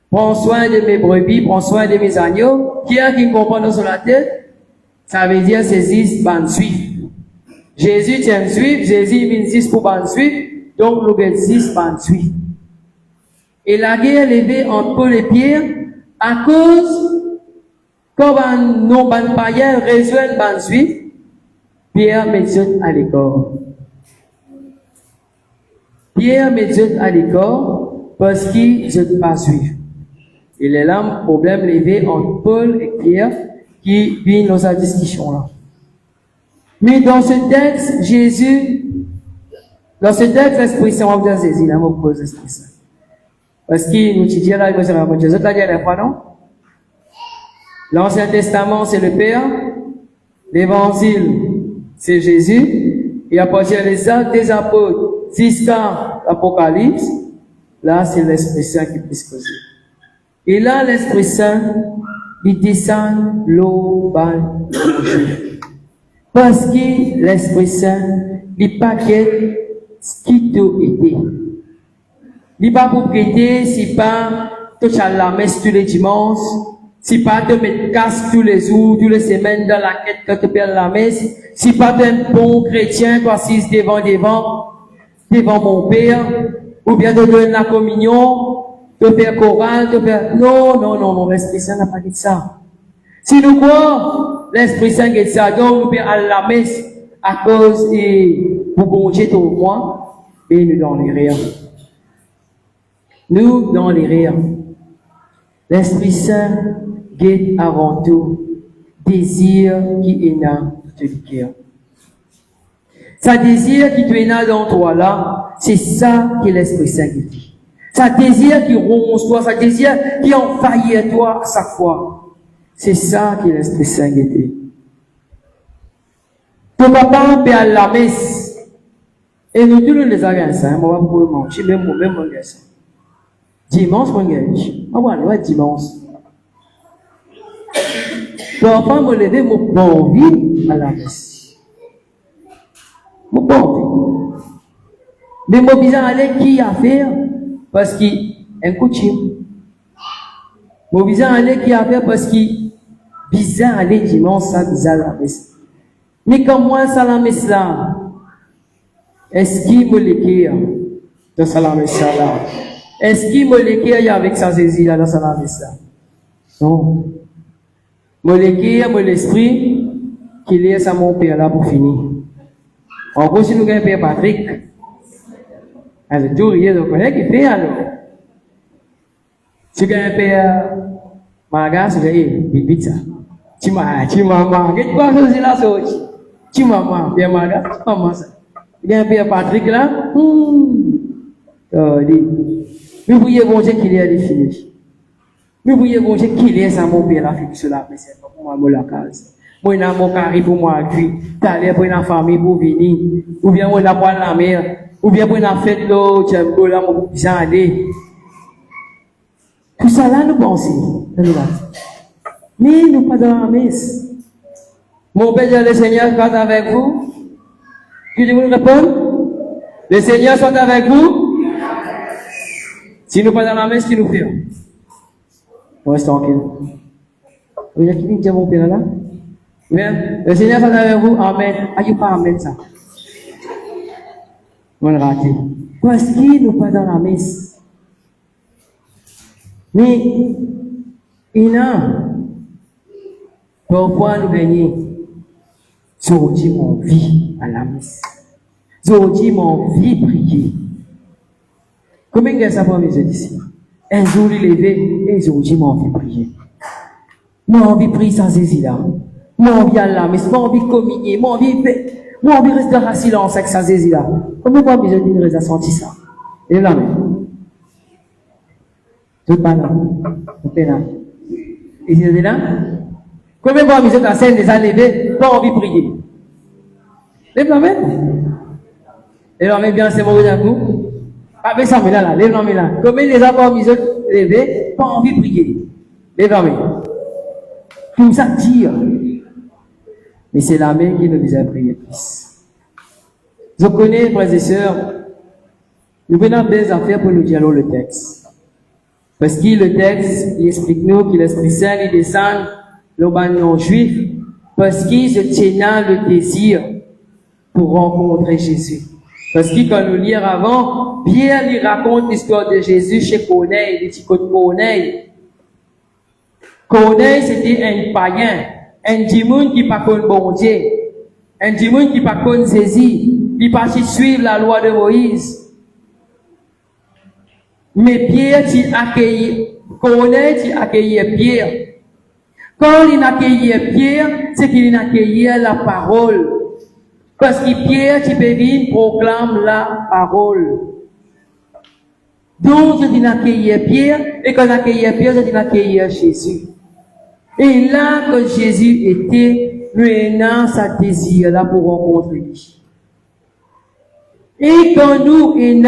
prends soin de mes brebis, prends soin de mes agneaux. Pierre qui comprend dans la tête, ça veut dire c'est 10 ban juif. Jésus tient juif, Jésus vient 10 pour ban juif, donc nous avons 10 ban juif. Et la guerre levée entre Paul et Pierre, à cause, quand nos ban païens rejoignent ban juif, Pierre met Dieu à l'écart. Pierre met Dieu à l'écart parce qu'il n'est pas juif. Il est là un problème levé entre Paul et Pierre qui vient dans cette discussion-là. Mais dans ce texte, l'Esprit Saint, on va dire Jésus, là, on pose l'Esprit Saint. Parce qu'il nous dit là, il va dire, Jésus, la fois, non? L'Ancien Testament, c'est le Père. L'Évangile, c'est Jésus. Et à partir des actes des apôtres, jusqu'à l'Apocalypse, là, c'est l'Esprit Saint qui peut se causer. Et là, l'Esprit Saint, il descend l'eau ban parce que l'Esprit Saint, il paquet ce qui t'a été. Il pas pour prêter, c'est pas tu as la messe tous les dimanches. Si pas de mettre casque tous les jours, toutes les semaines dans la quête quand tu perds la messe. Si pas d'un bon chrétien qui assise devant mon Père, ou bien de donner la communion, de faire chorale, de faire... Non, l'Esprit Saint n'a pas dit ça. Si nous croyons, l'Esprit Saint dit ça, donc nous payons à la messe à cause de bon Dieu au moins, et nous dans les rires. Nous dans les rires. L'Esprit Saint guide avant tout désir qui est dans tout le cœur. Ça désir qui est dans toi là, c'est ça que l'Esprit Saint dit. Ça désir qui ronge toi, ça désir qui envahit toi à chaque fois. C'est ça que l'Esprit Saint dit. Ton papa peut aller à la messe. Et nous tous les agents, hein, moi, je vais manger, même mon gars. Dimanche, mon gars. Je vais dimanche. Papa me lever, mon bon envie à la messe. Mon bon envie. Mais mon bizarre aller qui a fait parce qu'il est un coutume. Mon bizarre aller qui a fait parce qu'il bizarre aller dimanche, ça bizarre la messe. Mais quand moi, ça la messe là, est-ce qu'il me l'écrit dans sa messe là? Est-ce qu'il me l'écrit avec sa saisie là dans sa messe là? Non. Me l'écrit, me l'esprit, qu'il est à mon père là pour finir. En gros, si nous avons un père Patrick, elle est tout rien, donc on est qui fait alors. Si nous avons un père Magas, c'est bibit ça. Tu maman, qu'est-ce que tu as fait là, ça? Tu maman, père Magas, maman ça. Il y a un père Patrick là. Nous voyons bon Dieu qu'il est défini. Nous voyons bon Dieu qu'il est à mon père là, fait cela, mais c'est pas pour moi la case. Moi, il y a mon carré pour moi, puis, t'as l'air pour une famille pour venir, ou bien moi, il y a pour la mer, ou bien pour une fête là, tu as pour là, mon petit aller. Tout ça là, nous pensons. Mais nous pas dans la messe. Mon Père, le Seigneur soit avec vous. Que vous répondre? Le Seigneur soit avec vous. Si nous pas dans la messe, qui nous fait? On reste tranquille. Vous voyez qui dit mon Père là? Bien. Le Seigneur soit avec vous. Amen. Aïe pas amen ça. On l'a raté. Parce qu'il nous pas dans la messe. Mais il y a parfois nous gagnons. Aujourd'hui, mon vie à la messe. Aujourd'hui, mon vie prier. Combien de ça pour mes ici? Un jour, il est levé, et aujourd'hui, mon vie prier. Mon vie prier sans saisir là. Mon vie à la messe, mon vie communier, mon vie rester dans le silence avec sa saisir là. Comment moi, besoin de dire, senti ça? Et là, je ne pas là. On est là. Et c'est là? Combien de fois vous êtes en scène des enlevés, pas envie de prier? Lève-la main. Lève-la main bien, c'est mauvais d'un coup. Ah, mais ça, mais là, lève-la main là. Combien de fois vous êtes levés, pas envie de prier? Lève-la main. Tout ça tire. Mais c'est la main qui nous a prié plus. Je connais, frères et sœurs, nous venons des affaires pour nous dire le texte. Parce que le texte, il explique nous que l'Esprit Saint, il descend le non juif, parce qu'il se tient le désir pour rencontrer Jésus. Parce que quand nous lisons avant, Pierre lui raconte l'histoire de Jésus chez Corneille, les petits côtes Corneille. Corneille, c'était un païen, un démon qui pas connu bon Dieu, un démon qui pas connu Jésus, il partit suivre la loi de Moïse. Mais Pierre, tu accueilli, Corneille, tu accueilli Pierre. Quand il accueillait Pierre, c'est qu'il accueillait la parole. Parce que Pierre, tu peux venir, proclame la parole. Donc, il accueillait Pierre, et quand il accueillait Pierre, il accueillait Jésus. Et là, quand Jésus était, lui, dans sa désir là pour rencontrer lui. Et quand nous, ayons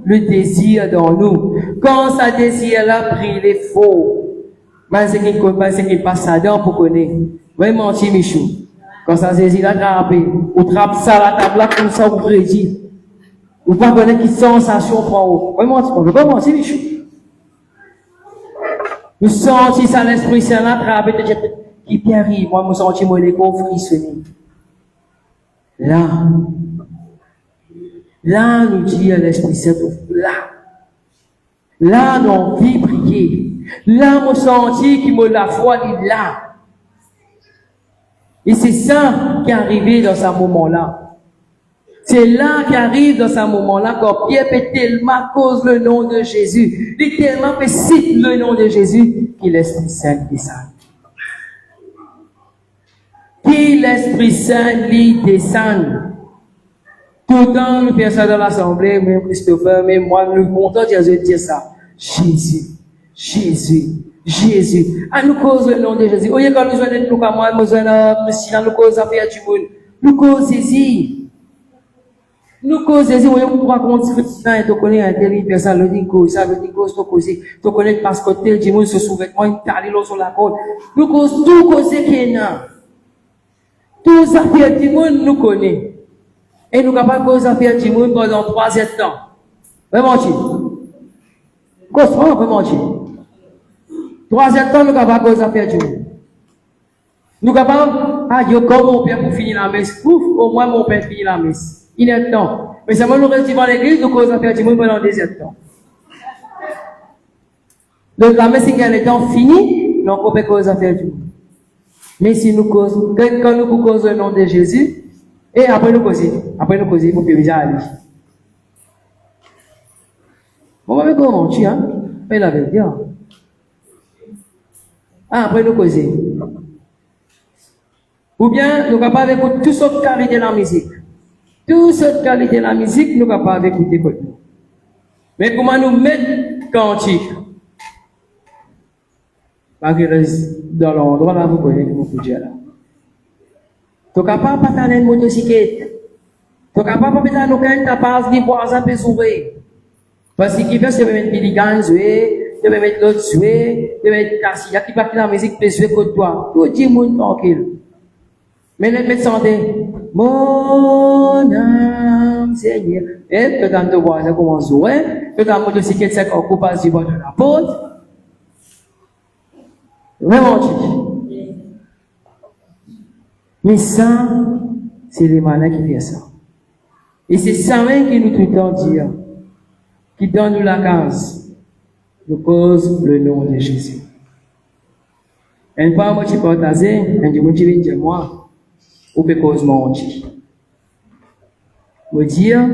le désir dans nous, quand ça désir là pris les faux, c'est qu'il passe ça dedans pour connaître. Vraiment, si Michou. Quand ça saisit la trappe, ou trappe ça la table là comme ça, vous prédit. Ou pas connaître qui sensation prend haut. Vraiment, on veut pas mentir, Michou. Nous sentons ça, l'Esprit Saint là, travailler de qui périt. Moi, je sens mon égo frissonner. Là, nous dit à l'Esprit Saint, là, nous envie prier. Là, je sens qui me la foi, il là. Et c'est ça qui est arrivé dans ce moment-là. C'est là qu'arrive dans ce moment-là quand Pierre peut tellement cause le nom de Jésus. Il tellement peut cite le nom de Jésus qu'il l'Esprit Saint descend. Qui l'Esprit Saint lui descend. Tout le temps, nous pensons dans l'assemblée, même Christopher, même moi, nous comptons de dire ça. Jésus, Jésus, Jésus. À nous cause le nom de Jésus. Au lieu quand nous venons nous comme moi, nous venons nous cause à faire du monde. Nous cause Jésus. Nous cause Jésus. On raconte ça, tu connais un tel personne, le dit cause, ça le dit cause, tu causer. Tu connais parce que tel du monde se souvient, moi, il t'allait là sur la côte. Nous cause tout cause qu'il y a. Tout ça fait du monde, nous connaît. Et nous capables de cause affaire du monde pendant 3 ans. Vraiment, cause pas, vraiment, 3 ans, nous capables de cause affaire du monde. Nous capables, yo, comme mon père pour finir la messe, pouf, au moins mon père finit la messe. Il est temps. Mais seulement nous restons à l'église, nous cause affaire du monde pendant 2 ans. Donc la messe, quand le temps fini, nous on peut cause affaire du monde. Mais si nous causons, quand nous causons le nom de Jésus, et après nous causer, il faut que déjà aller. On va comment tu hein? Mais la vérité. Après nous causer. Ou bien nous capables d'écouter toute cette qualité de la musique. Toute cette qualité de la musique, nous capables d'écouter comme nous. Mais comment nous mettre cantique? Parce que dans l'endroit là, vous connaissez que vous pouvez dire là. Tu es capable de partager une motocyclette. Tu es capable de partager une tapas de voisin pour s'ouvrir. Parce que qui fait, c'est de mettre Billigan jouer, de mettre l'autre jouer, de mettre Cassia qui part dans la musique pour jouer contre toi. Tout le monde tranquille. Mais les mettre santé. Mon âme, Seigneur. Et tu as ton voisin commence à jouer. Tu as la motocyclette, c'est qu'on coupe du bord de la porte. Vraiment, tu. Mais ça, c'est les malins qui font ça. Et c'est ça même qui nous tout le temps dit, qui donne nous la case, nous cause le nom de Jésus. Et pas moi qui partage, mais je me dis, moi, ou que cause mon dit. Me dire,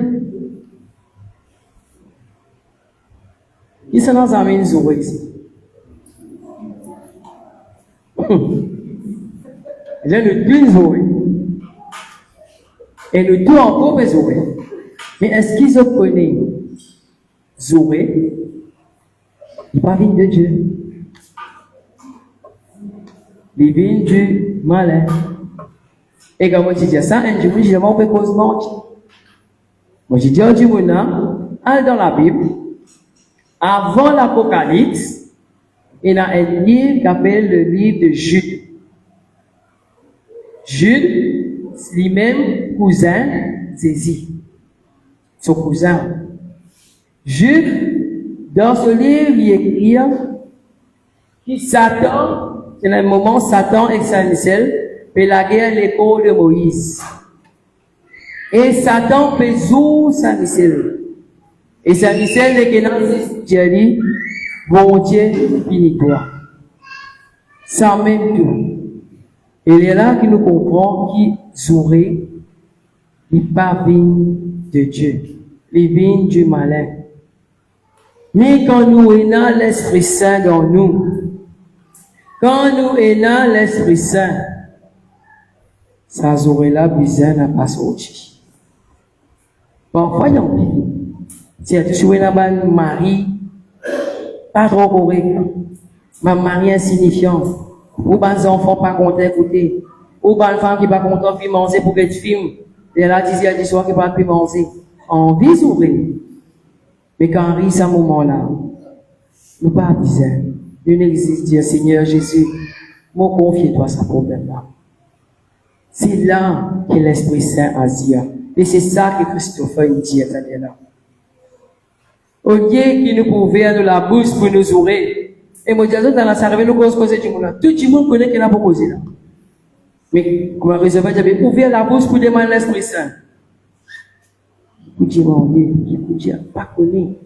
qui sont dans la main de ici? J'ai le deux Zoé. Et le deux encore Zoé. Mais est-ce qu'ils ont connu Zoé? Il pas vient de Dieu. Il vient du malin. Et quand moi je dis ça, un jour, je dis, on peut cause mort. Moi je dis, on dit, allez dans la Bible, avant l'Apocalypse, il y a un livre qui s'appelle le livre de Jude. Jude, c'est lui-même cousin Jésus. Son cousin. Jude, dans ce livre, il écrit que Satan, c'est le moment Satan et Saint-Michel fait la guerre l'écho de Moïse. Et Satan fait jour Saint-Michel. Et Saint-Michel est dans Dieu dit, bon Dieu, finis-toi. Ça même tout. Et il est là qui nous comprend qui sourit, qui pas vigne de Dieu, les vignes du malin. Mais quand nous ayons l'Esprit Saint dans nous, quand nous ayons l'Esprit Saint, ça aurait là besoin de pas sortir. Parfois, il y a un si tu joues dans un mari, pas trop correct, ma mari insignifiant, ou des enfants pas contents d'écouter, ou des femmes qui pas contentes de manger pour que tu filmes, et là, disait du soir qui pas pu manger. Envie s'ouvrir. Mais quand arrive ce moment-là, nous pas besoin. Nous n'existe dire, Seigneur Jésus, moi confie-toi ce problème-là. C'est là que l'Esprit Saint a dit. Et c'est ça que Christopher dit à là. Au lieu qu'il nous pouvait de la bouche pour nous ouvrir, Et moi, je dis, dans la salle, nous cause du monde. Tout le monde connaît qu'il a proposé là. Mais, comment recevoir, j'avais ouvert la bouche pour demander l'Esprit Saint. Pour demander, pour dire, pas connaître.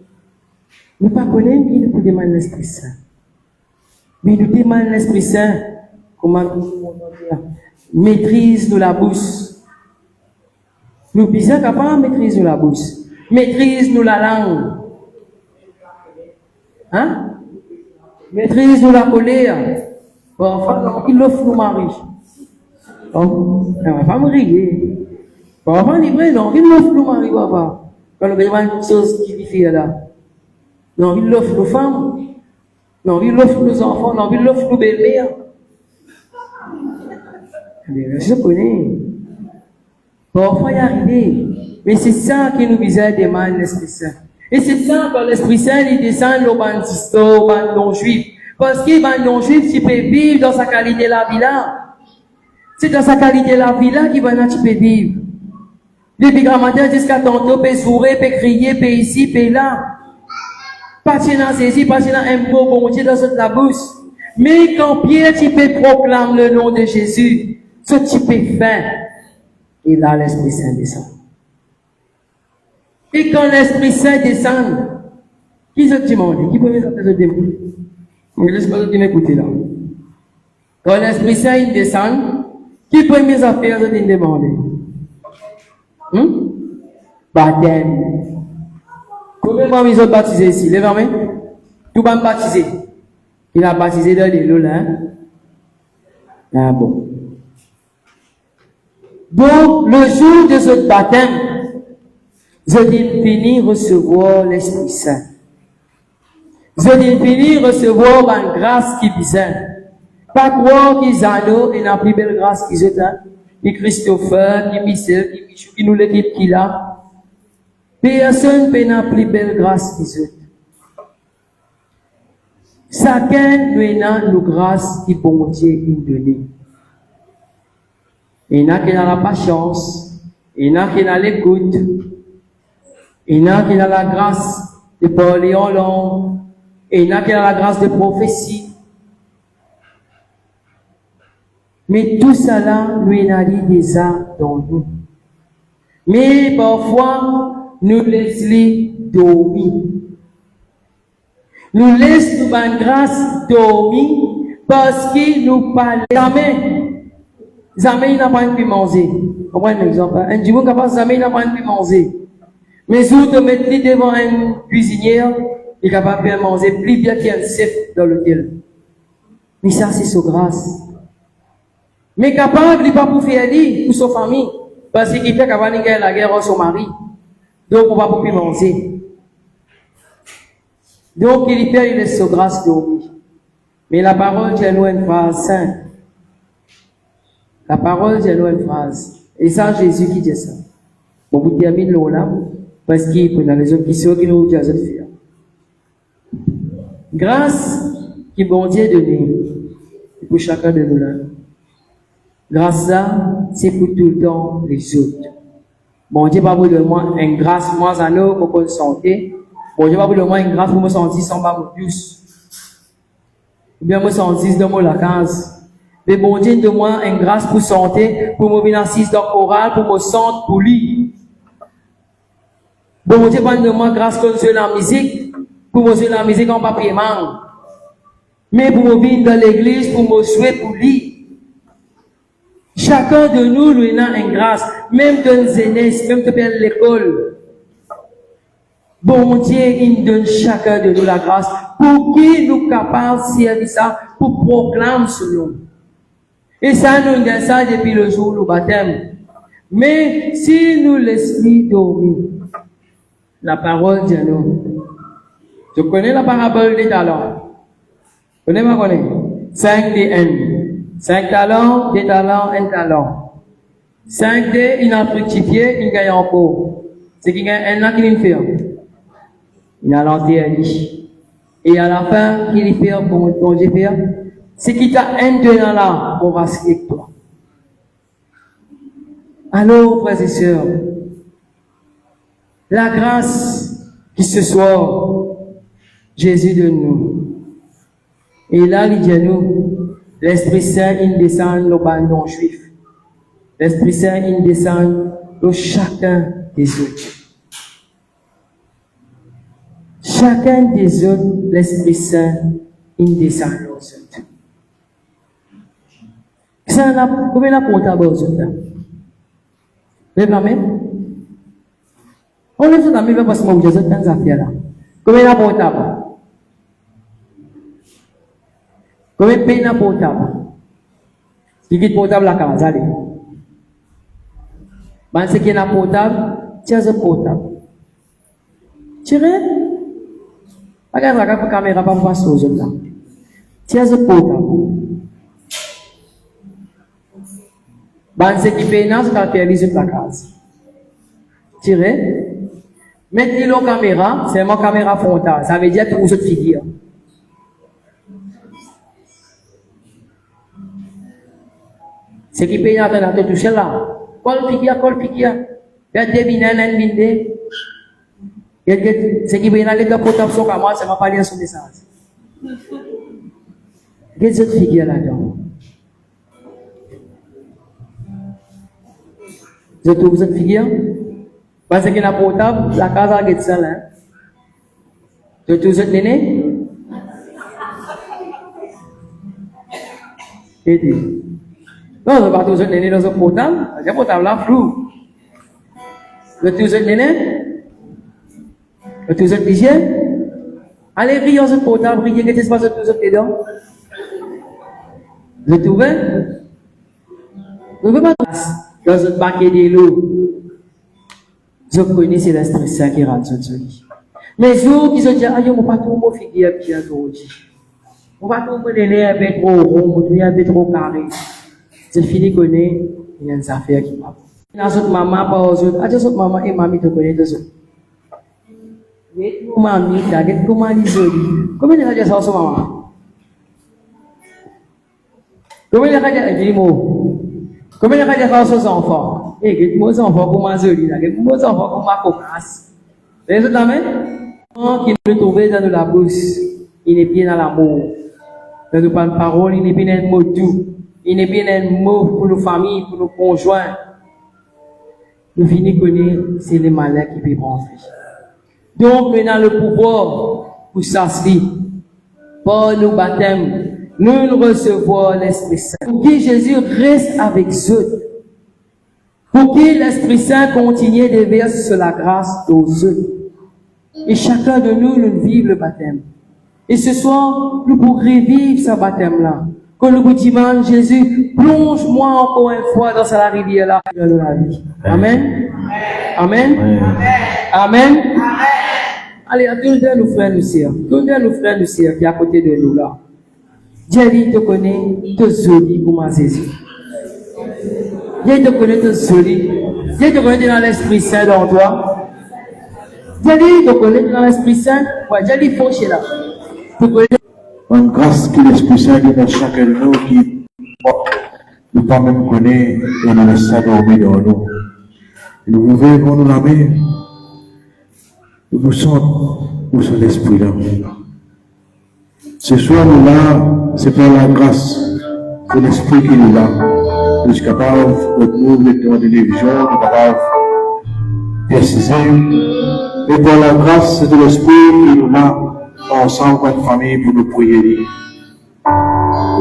Nous pas connaître, mais nous pour demander l'Esprit Saint. Mais nous demandons l'Esprit Saint, comment nous dire, maîtrise de la bouche. Nous sommes capables de maîtriser la bouche. Maîtrise nous la langue. Hein? Maîtrise nous la colère. Parfois, il offre nos maris. On va pas me rire. Parfois, on est vrai, non, il offre nos maris, papa. Quand on a une chose qui fait là. Non, il offre nos femmes. Non, il offre nos enfants. Non, il offre nos belles-mères. Je connais. Parfois, il y a arrivé. Mais c'est ça qui nous visait demander l'Esprit Saint. Et c'est ça quand l'Esprit Saint il descend au bandisto, au bandon juif. Parce que le bandon juif, tu peux vivre dans sa qualité de la vie là. C'est dans sa qualité de la vie là qu'il va tu peux vivre. Depuis grand-matin jusqu'à tantôt, peut sourire, peut crier, peut ici, peut là. Pas dans saisi, pas dans un mot, bon Dieu dans la bouche. Mais quand Pierre, tu peux proclamer le nom de Jésus, ce tu peux faire. Et là, l'Esprit Saint descend. Et quand l'Esprit Saint descend, qui se demande? Qui peut me faire ce démon? Je ne laisse pas de m'écouter là. Quand l'Esprit Saint il descend, qui peut me faire ce demander? Baptême. Combien de fois ils ont baptisé ici? Lève la main. Tout le monde baptisé. Il a baptisé dans les lots là. Ah bon. Donc, le jour de ce baptême, je dis fini recevoir l'Esprit Saint. Je dis fini recevoir ma grâce qui vient. Pas croire qu'ils ont et la plus belle grâce qu'ils ont, qui Christopher, qui Michel, qui Michou, qui nous l'équipe qu'il a. Personne ne peut la plus belle grâce qu'ils ont. Chacun nous a une grâce qui bon Dieu nous donne. Il y en a qui ont la patience, il y en a qui ont l'écoute, il y en a qui ont la grâce de parler en langue, et il y en a qui ont la grâce de prophétie. Mais tout ça là, nous avons déjà dans nous. Mais parfois, nous laissons dormir. Nous laissons une grâce dormir parce que nous parlons jamais. Jamais il n'a pas pu manger. On prend un exemple. Un dimanche capable jamais il n'a pas pu manger. Mais si vous te mettez devant un cuisinier, il est capable de manger plus bien qu'il y a un chef dans l'hôtel. Mais ça c'est sa grâce. Mais capable, il n'est pas pour faire lui, pour sa famille. Parce qu'il fait capable de gagner la guerre à son mari. Donc on va pas plus manger. Donc il fait, il laisse sa grâce dormir. Mais la parole, j'ai une phrase sainte. La parole, j'ai une phrase. Et ça, Jésus qui dit ça. Bon, vous terminez là, parce qu'il y a les autres qui sont qui nous disent à faire. Grâce qui bon Dieu donné pour chacun de nous là. Grâce ça, c'est pour tout le temps les autres. Bon Dieu pas vous donner moi une grâce, moi à nous pour qu'on santé. Bon Dieu pas vous donner moi une grâce pour me sentir sans pas me plus. Ou bien me sentir dans la case. Mais bon Dieu, de moi une grâce pour santé, pour me venir assise dans le choral, pour me sentir pour lui. Bon Dieu, pas de moi grâce pour jouer la musique, pour me jouer la musique en papier man. Mais pour me venir dans l'église, pour me jouer pour lui. Chacun de nous, lui, a une grâce, même de jeunesse, même de l'école. Bon Dieu, il donne chacun de nous la grâce pour qu'il nous capable de servir ça, pour proclamer ce nom. Et ça, nous gagnons ça depuis le jour du baptême. Mais si nous l'esprit dormir, la parole de nous. Je connais la parabole des talents. Vous connaissez? 5 des N. 5 talents, 2 talents, 1 talent. 5 des, il a fructifié, il gagne encore. C'est qu'il gagne un an qu'il fait. Il a l'enterré. Et à la fin, qu'il fait pour Dieu faire. C'est qu'il t'a un de là pour rester avec toi. Alors, frères et sœurs, la grâce qui ce soir, Jésus de nous. Et là, il dit à nous, l'Esprit Saint, il descend le bas non-juif. L'Esprit Saint, il descend de chacun des autres. Chacun des autres, l'Esprit Saint, il descend aux autres. Ça, combien de portables aux autres? Lève la main. On lève la main parce que vous avez des affaires là. Combien de portables? Combien de pays de portable? Qui quitte portable la case, allez. Ben, ce qui est portable, tiens un portable. Tirez. Regarde la caméra, pas voir aux autres là. Tiens un portable. Ben, ce qui paye, c'est quand tu les autres la case. Tirez. Mettez la caméra, c'est ma caméra frontale. Ça veut dire que vous autres figures. Ce qui paye, c'est toucher là. Col figure. Il y a des binaires, il y a des ce qui paye, les gars, pour t'absorber comme moi, ça m'a parlé à son message. Il y a des autres figures là-dedans. Vous trouvez cette figure? Parce qu'il y a un portable, la case a été ça là. Vous trouvez cette néné? Et dit. Non, je ne vais pas tous les dans un portable. Le portable là, flou. Le tous les nénés? Le tous les ligiers? Allez, riez dans un portable, riez, qu'est-ce qui se passe tous les dents? Vous trouvez? Vous ne pouvez pas dans un paquet de l'eau. Je connais c'est l'Esprit Saint qui rentre sur lui. Mais ceux qui se disent, ah, je ne vais pas tout me figurer bien aujourd'hui. On va tout me donner un peu trop rond, un peu trop carré. C'est fini connaît, il y a une affaire qui m'a. Dans cette maman, pas aux autres. Ah, cette maman et mamie te connaissent tous. Mais mamie, t'as dit comment elle est jolie. Comment elle a dit ça à sa maman? Comment elle a dit des mots? Comment elle a dit ça à ses enfants? Eh, que mes enfants comment jolis là, que mes enfants comment cocasse. Les autres là même, qui nous trouvait dans la bouche, il est bien dans l'amour. Dans nos paroles, il est bien dans le mot doux. Il n'est bien un mot pour nos familles, pour nos conjoints. Nous finissons connaître, c'est les malins qui peuvent rentrer. Donc, nous avons le pouvoir pour s'inscrire. Par nos baptêmes, nous recevons l'Esprit Saint. Pour que Jésus reste avec eux. Pour que l'Esprit Saint continue de verser sur la grâce aux autres. Et chacun de nous, nous vivons le baptême. Et ce soir, nous pourrons revivre ce baptême-là. Quand nous vous demandons, Jésus, plonge-moi encore une fois dans cette rivière-là de la vie. Amen. Amen. Amen. Allez, à tous nos frères, nous sœurs. Tous nos frères, nous sœurs qui est à côté de nous là. Dieu te connaît, te joli pour ma Jésus. Dieu te connaît, te joli. Dieu te connaît dans l'Esprit Saint dans toi. Dieu te connaît dans l'Esprit Saint. Ouais, Dieu dit fauché là. Une grâce que l'Esprit Saint est dans chacun de nous qui ne pas même connaître et nous laisse dormir dans nous. Et nous pouvons nous la main. Nous sommes où sont l'Esprit là. Ce soir, nous là, c'est par la grâce de l'Esprit qui nous là. Nous sommes capables de nous mettre en télévision, nous sommes capables de préciser. Et par la grâce de l'Esprit qui nous là, ensemble comme famille pour nous prier.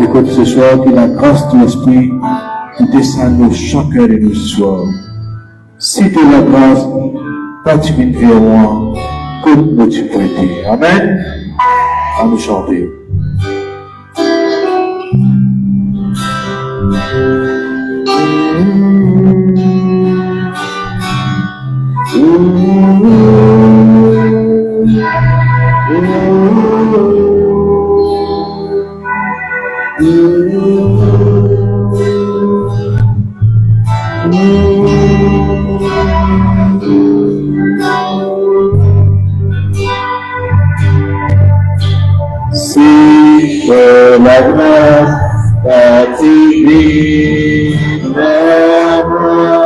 Et que ce soir, que la grâce de l'Esprit qui descend dans chacun de nous ce soir. Si tu la grâce, pas tu viens vers moi, que nous tu prêter. Amen. À nous chanter. Si la grâce divine vers moi,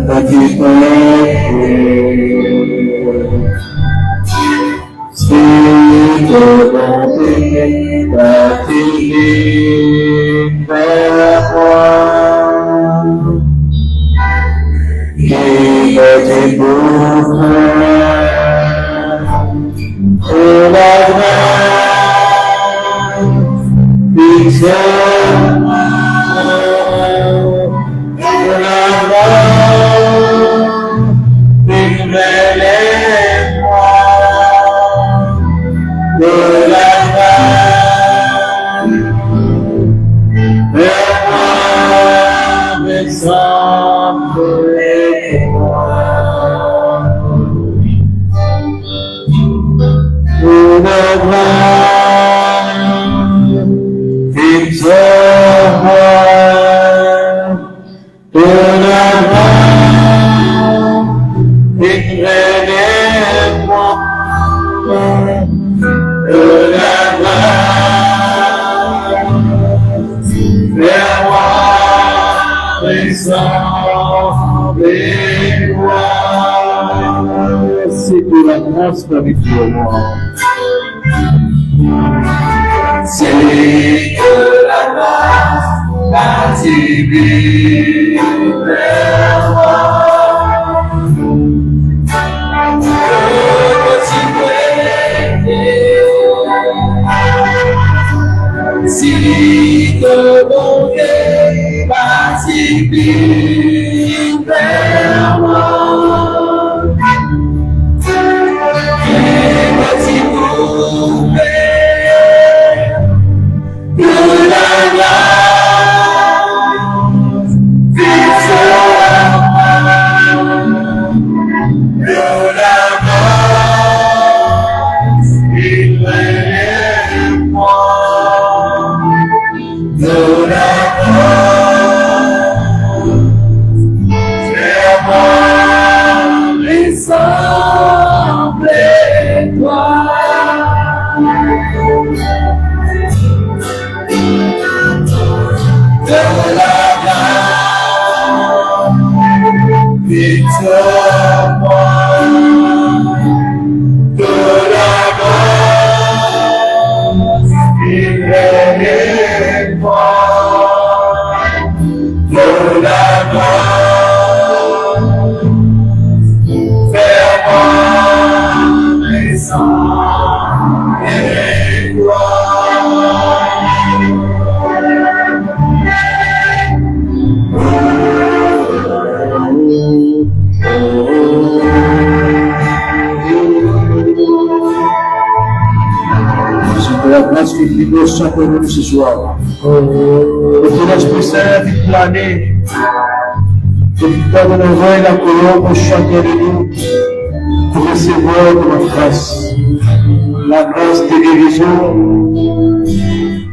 petit péché, si que bonté t'attire vers moi. Qui petit bouffeur de la grâce, fixe-moi de la grâce, révèle-moi de la grâce, vers moi, mes c'est que la grâce avec moi. C'est que la grâce t'attire vers moi. Si de bonté m'attire vers moi, et petit bouffée de la grâce, fixe-moi de la grâce, révèle-moi de la grâce, vers moi, ressemble-toi. De la grâce, fixe-moi de la grâce, révèle-moi de la grâce, vers moi, ressemble-toi. C'est la grâce qui libère chacun de nous ce soir. Et que l'Esprit Saint vite planer. Que l'État de l'envoi et la colombe pour chacun de nous pour recevoir de la grâce. La grâce de guérison.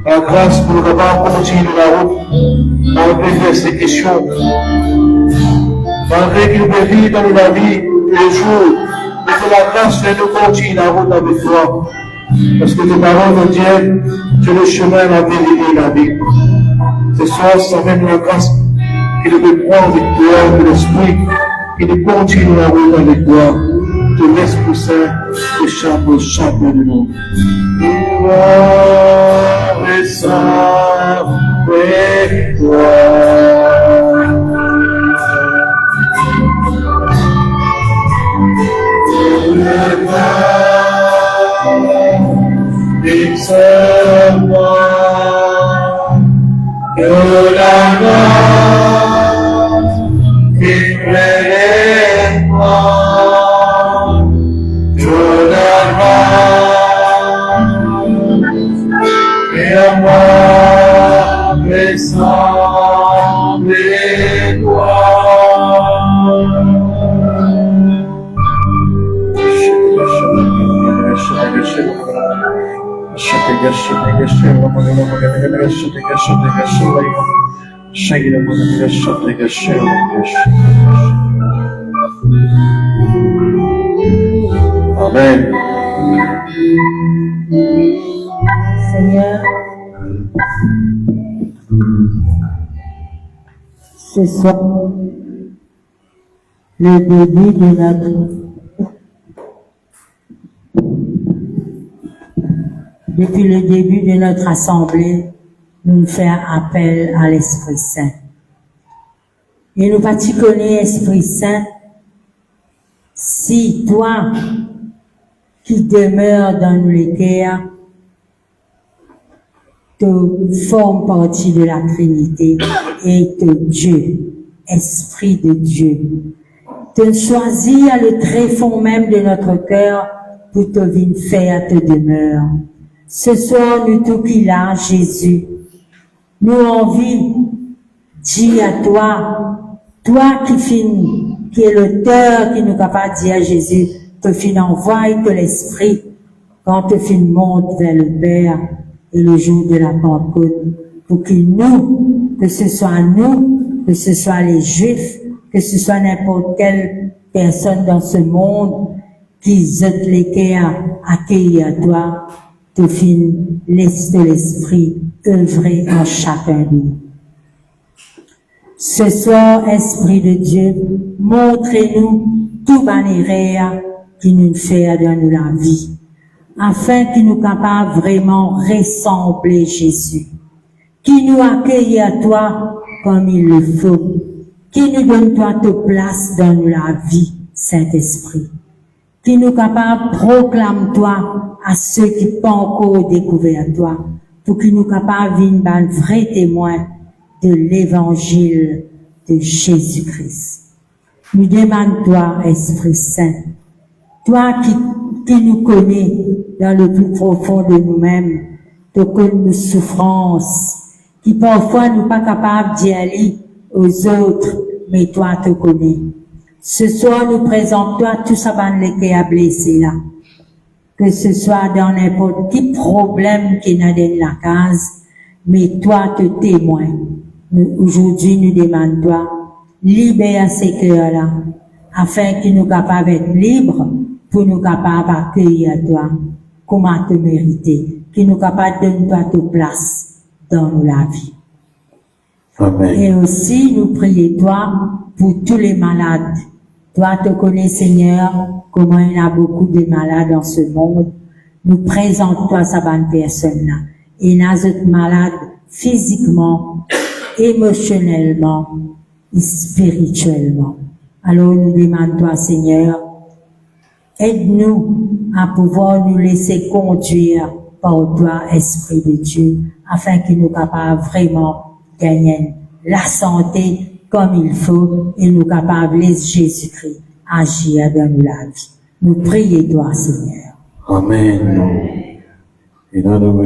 La grâce pour nous capables de continuer la route. Malgré ces questions. Malgré qu'il peut vivre dans la vie tous les jours. Et que la grâce de nous continue la route avec toi. Parce que les paroles nous disent que le chemin, la vérité et la vie. Ce soir, ça même la grâce qui nous peut prendre avec toi, de l'esprit, qui nous continue la route avec toi, de l'Esprit Saint, de chacun de nous. Et ça, avec toi. Fixe-moi de la grâce, révèle-moi de la grâce, vers moi, ressemble-toi. Amen. Seigneur, ce soir, le début de notre depuis le début de notre assemblée, nous faisons appel à l'Esprit Saint. Et nous pas connaître Esprit Saint si toi qui demeures dans nous les cœurs te formes partie de la Trinité et de Dieu, Esprit de Dieu. Te choisir le tréfonds même de notre cœur pour te venir faire te demeure. Ce soir, nous tout qui là, Jésus, nous envie dire à toi qui est l'auteur qui nous capable de dire à Jésus, te fin envoie que l'Esprit, quand te fin monte vers le Père et le jour de la Pentecôte, pour que nous, que ce soit nous, que ce soit les Juifs, que ce soit n'importe quelle personne dans ce monde, qui jette les cœurs accueillir à toi, te fin laisse de l'Esprit œuvrer en chacun de nous. Ce soir, Esprit de Dieu, montrez-nous tout bannière qui nous fait dans nous la vie, afin qu'il nous capable vraiment ressembler Jésus, qui nous accueille à toi comme il le faut, qui nous donne toi ta place dans nous la vie, Saint-Esprit, qui nous capable proclame toi à ceux qui n'ont pas encore découvert toi, pour qu'ils nous capable venir un vrai témoin de l'évangile de Jésus-Christ. Nous demandons toi, Esprit Saint, toi qui nous connais dans le plus profond de nous-mêmes, te connais nos souffrances, qui parfois nous pas capables d'y aller aux autres, mais toi te connais. Ce soir, nous présentons toi tout ça les cœurs blessés là. Que ce soit dans n'importe quel problème qui n'a dans la case, mais toi te témoins. Aujourd'hui, nous demandons toi, libère ces cœurs-là, afin qu'ils nous capables d'être libres, pour nous capables d'accueillir toi, comment te mériter, qu'ils nous capables de donner toi ta place dans la vie. Amen. Et aussi, nous prions toi pour tous les malades. Toi, te connais, Seigneur, comment il y a beaucoup de malades dans ce monde. Nous présentons toi sa bonne personne-là. Et nous sommes malades physiquement, émotionnellement et spirituellement. Alors, nous demandons toi, Seigneur, aide-nous à pouvoir nous laisser conduire par toi, Esprit de Dieu, afin qu'il nous capable vraiment gagner la santé comme il faut et nous capable de laisser Jésus-Christ agir dans la vie. Nous prions toi, Seigneur. Amen. Et là, nous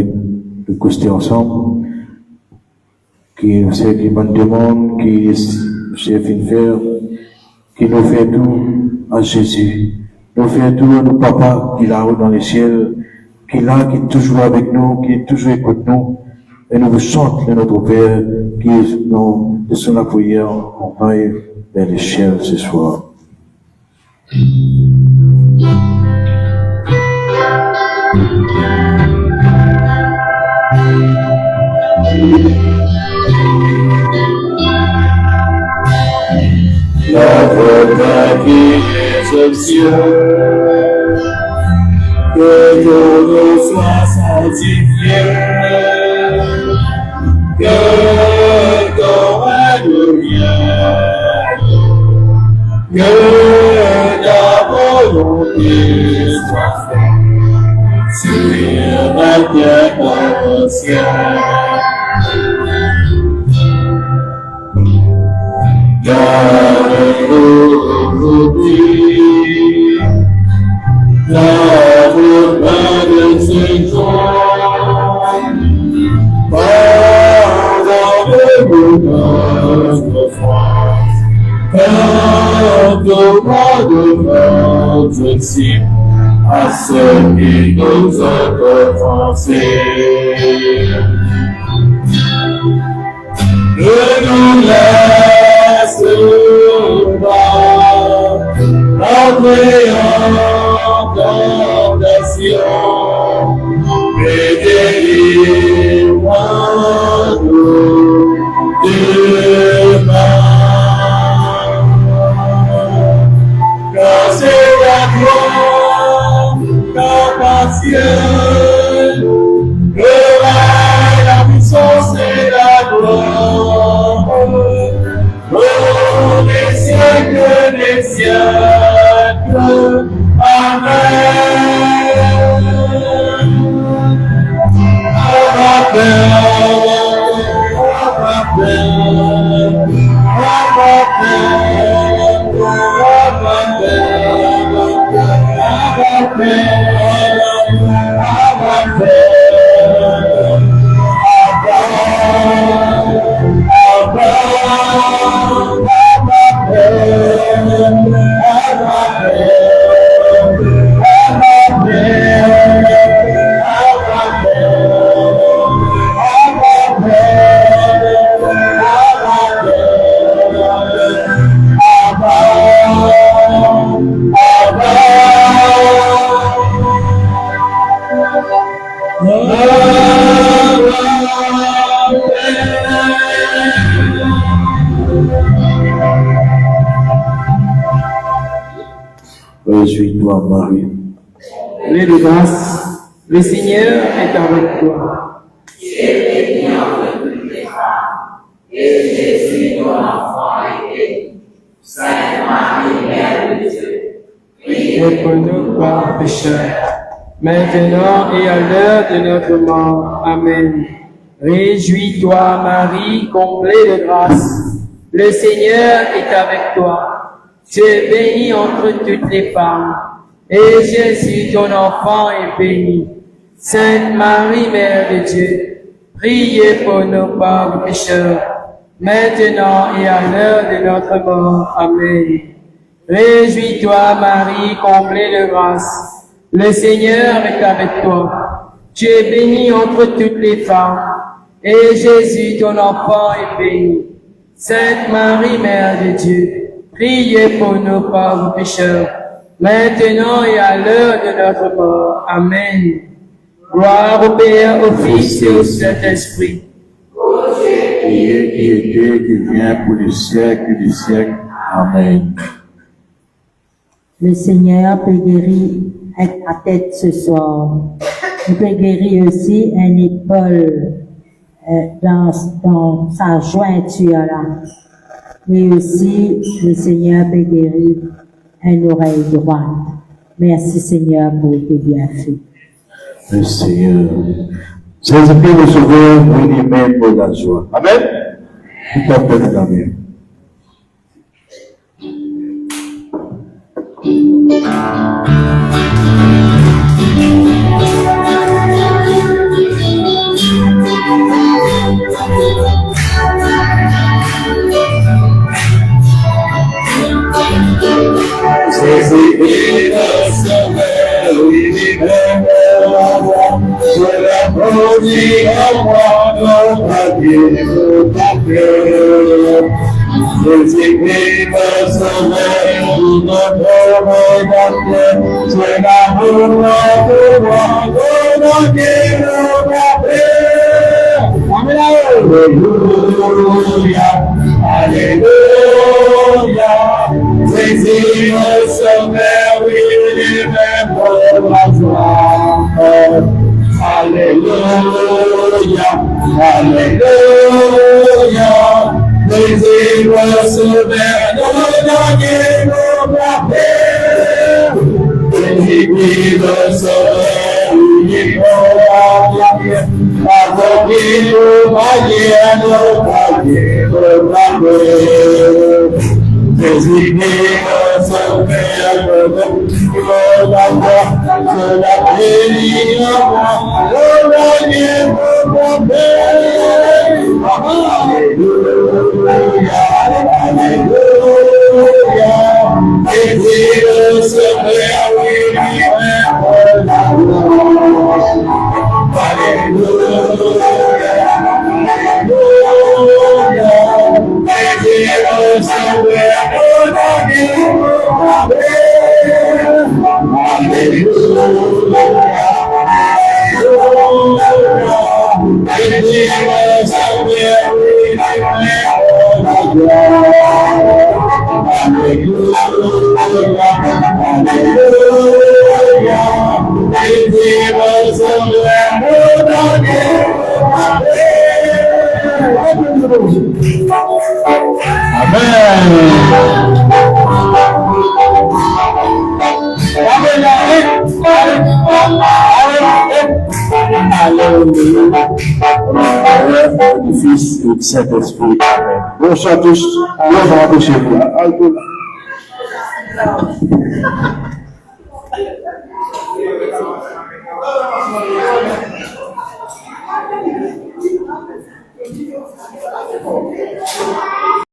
nous causer ensemble, qui c'est qui me demande, qui chef de faire, qui nous fait tout à Jésus. Nous fait tout à nos papas qui est là-haut dans les ciels, qui est là, qui est toujours avec nous, qui est toujours écoute nous. Et nous vous chantons notre Père, qui est dans la prière, on aille vers les ciels ce soir. Notre Père qui es aux cieux, que ton nom soit sanctifié, que ton règne vienne, que ta volonté soit faite sur la terre comme au ciel. Donne-nous aujourd'hui notre pain de ce jour. Pardonne-nous notre offense, pardonne-nous notre crime, à ceux qui nous ont offensés. Ne nous laisse pas entrer en condamnation, mais délivre-nous du mal. Car c'est la gloire, la patience, Réjouis-toi, Marie. Pleine de grâce, le Seigneur est avec toi. Et pour nous, pauvres pécheurs, maintenant et à l'heure de notre mort. Amen. Réjouis-toi, Marie, comblée de grâce. Le Seigneur est avec toi. Tu es bénie entre toutes les femmes. Et Jésus, ton enfant, est béni. Sainte Marie, Mère de Dieu, priez pour nos pauvres pécheurs, maintenant et à l'heure de notre mort. Amen. Réjouis-toi, Marie, comblée de grâce. Le Seigneur est avec toi. Tu es bénie entre toutes les femmes. Et Jésus, ton enfant, est béni. Sainte Marie, Mère de Dieu, priez pour nos pauvres pécheurs, maintenant et à l'heure de notre mort. Amen. Gloire au Père, au Fils et au Saint-Esprit. Qui est, qui était, qui vient pour les siècles du siècle. Amen. Le Seigneur peut guérir à tête ce soir. Il peut guérir aussi un épaule dans sa jointure là. Et aussi, le Seigneur peut guérir une oreille droite. Merci Seigneur pour tes bienfaits. Merci Seigneur. Saint-Esprit, le Sauveur, vous aimez pour la joie. Amen. Tout à fait, amen. Jésus-Christ, le Sauveur, l'univers, je la produis en moi, notre Dieu, notre Père. Jésus-Christ, le Sauveur, notre rédempteur, je la produis en moi, notre Dieu, notre Père. Alléluia, Alléluia. Jésus, le Sauveur, l'univers, pour la joie. Alléluia, Alléluia. Jésus, le Sauveur, notre dernier, notre Père. Jésus, le Sauveur, l'univers, accompli nos manières, nos manières, nos manières. Jésus, le Sauveur, le la la bénis en moi, le dernier, mon Père. Alléluia, Alléluia. Jésus, le Sauveur, l'univers, pour la gloire. Alléluia, Alléluia. Jésus, le Sauveur, notre Dieu, notre Père. Alléluia, Alléluia. Jésus, le Sauveur, l'univers, pour la gloire. Alléluia, Alléluia. Jésus, le Sauveur, notre Dieu, notre Père. Père, du Fils et du Saint-Esprit. Amen. Bonsoir à tous. Nous allons rentrer chez vous. Allez,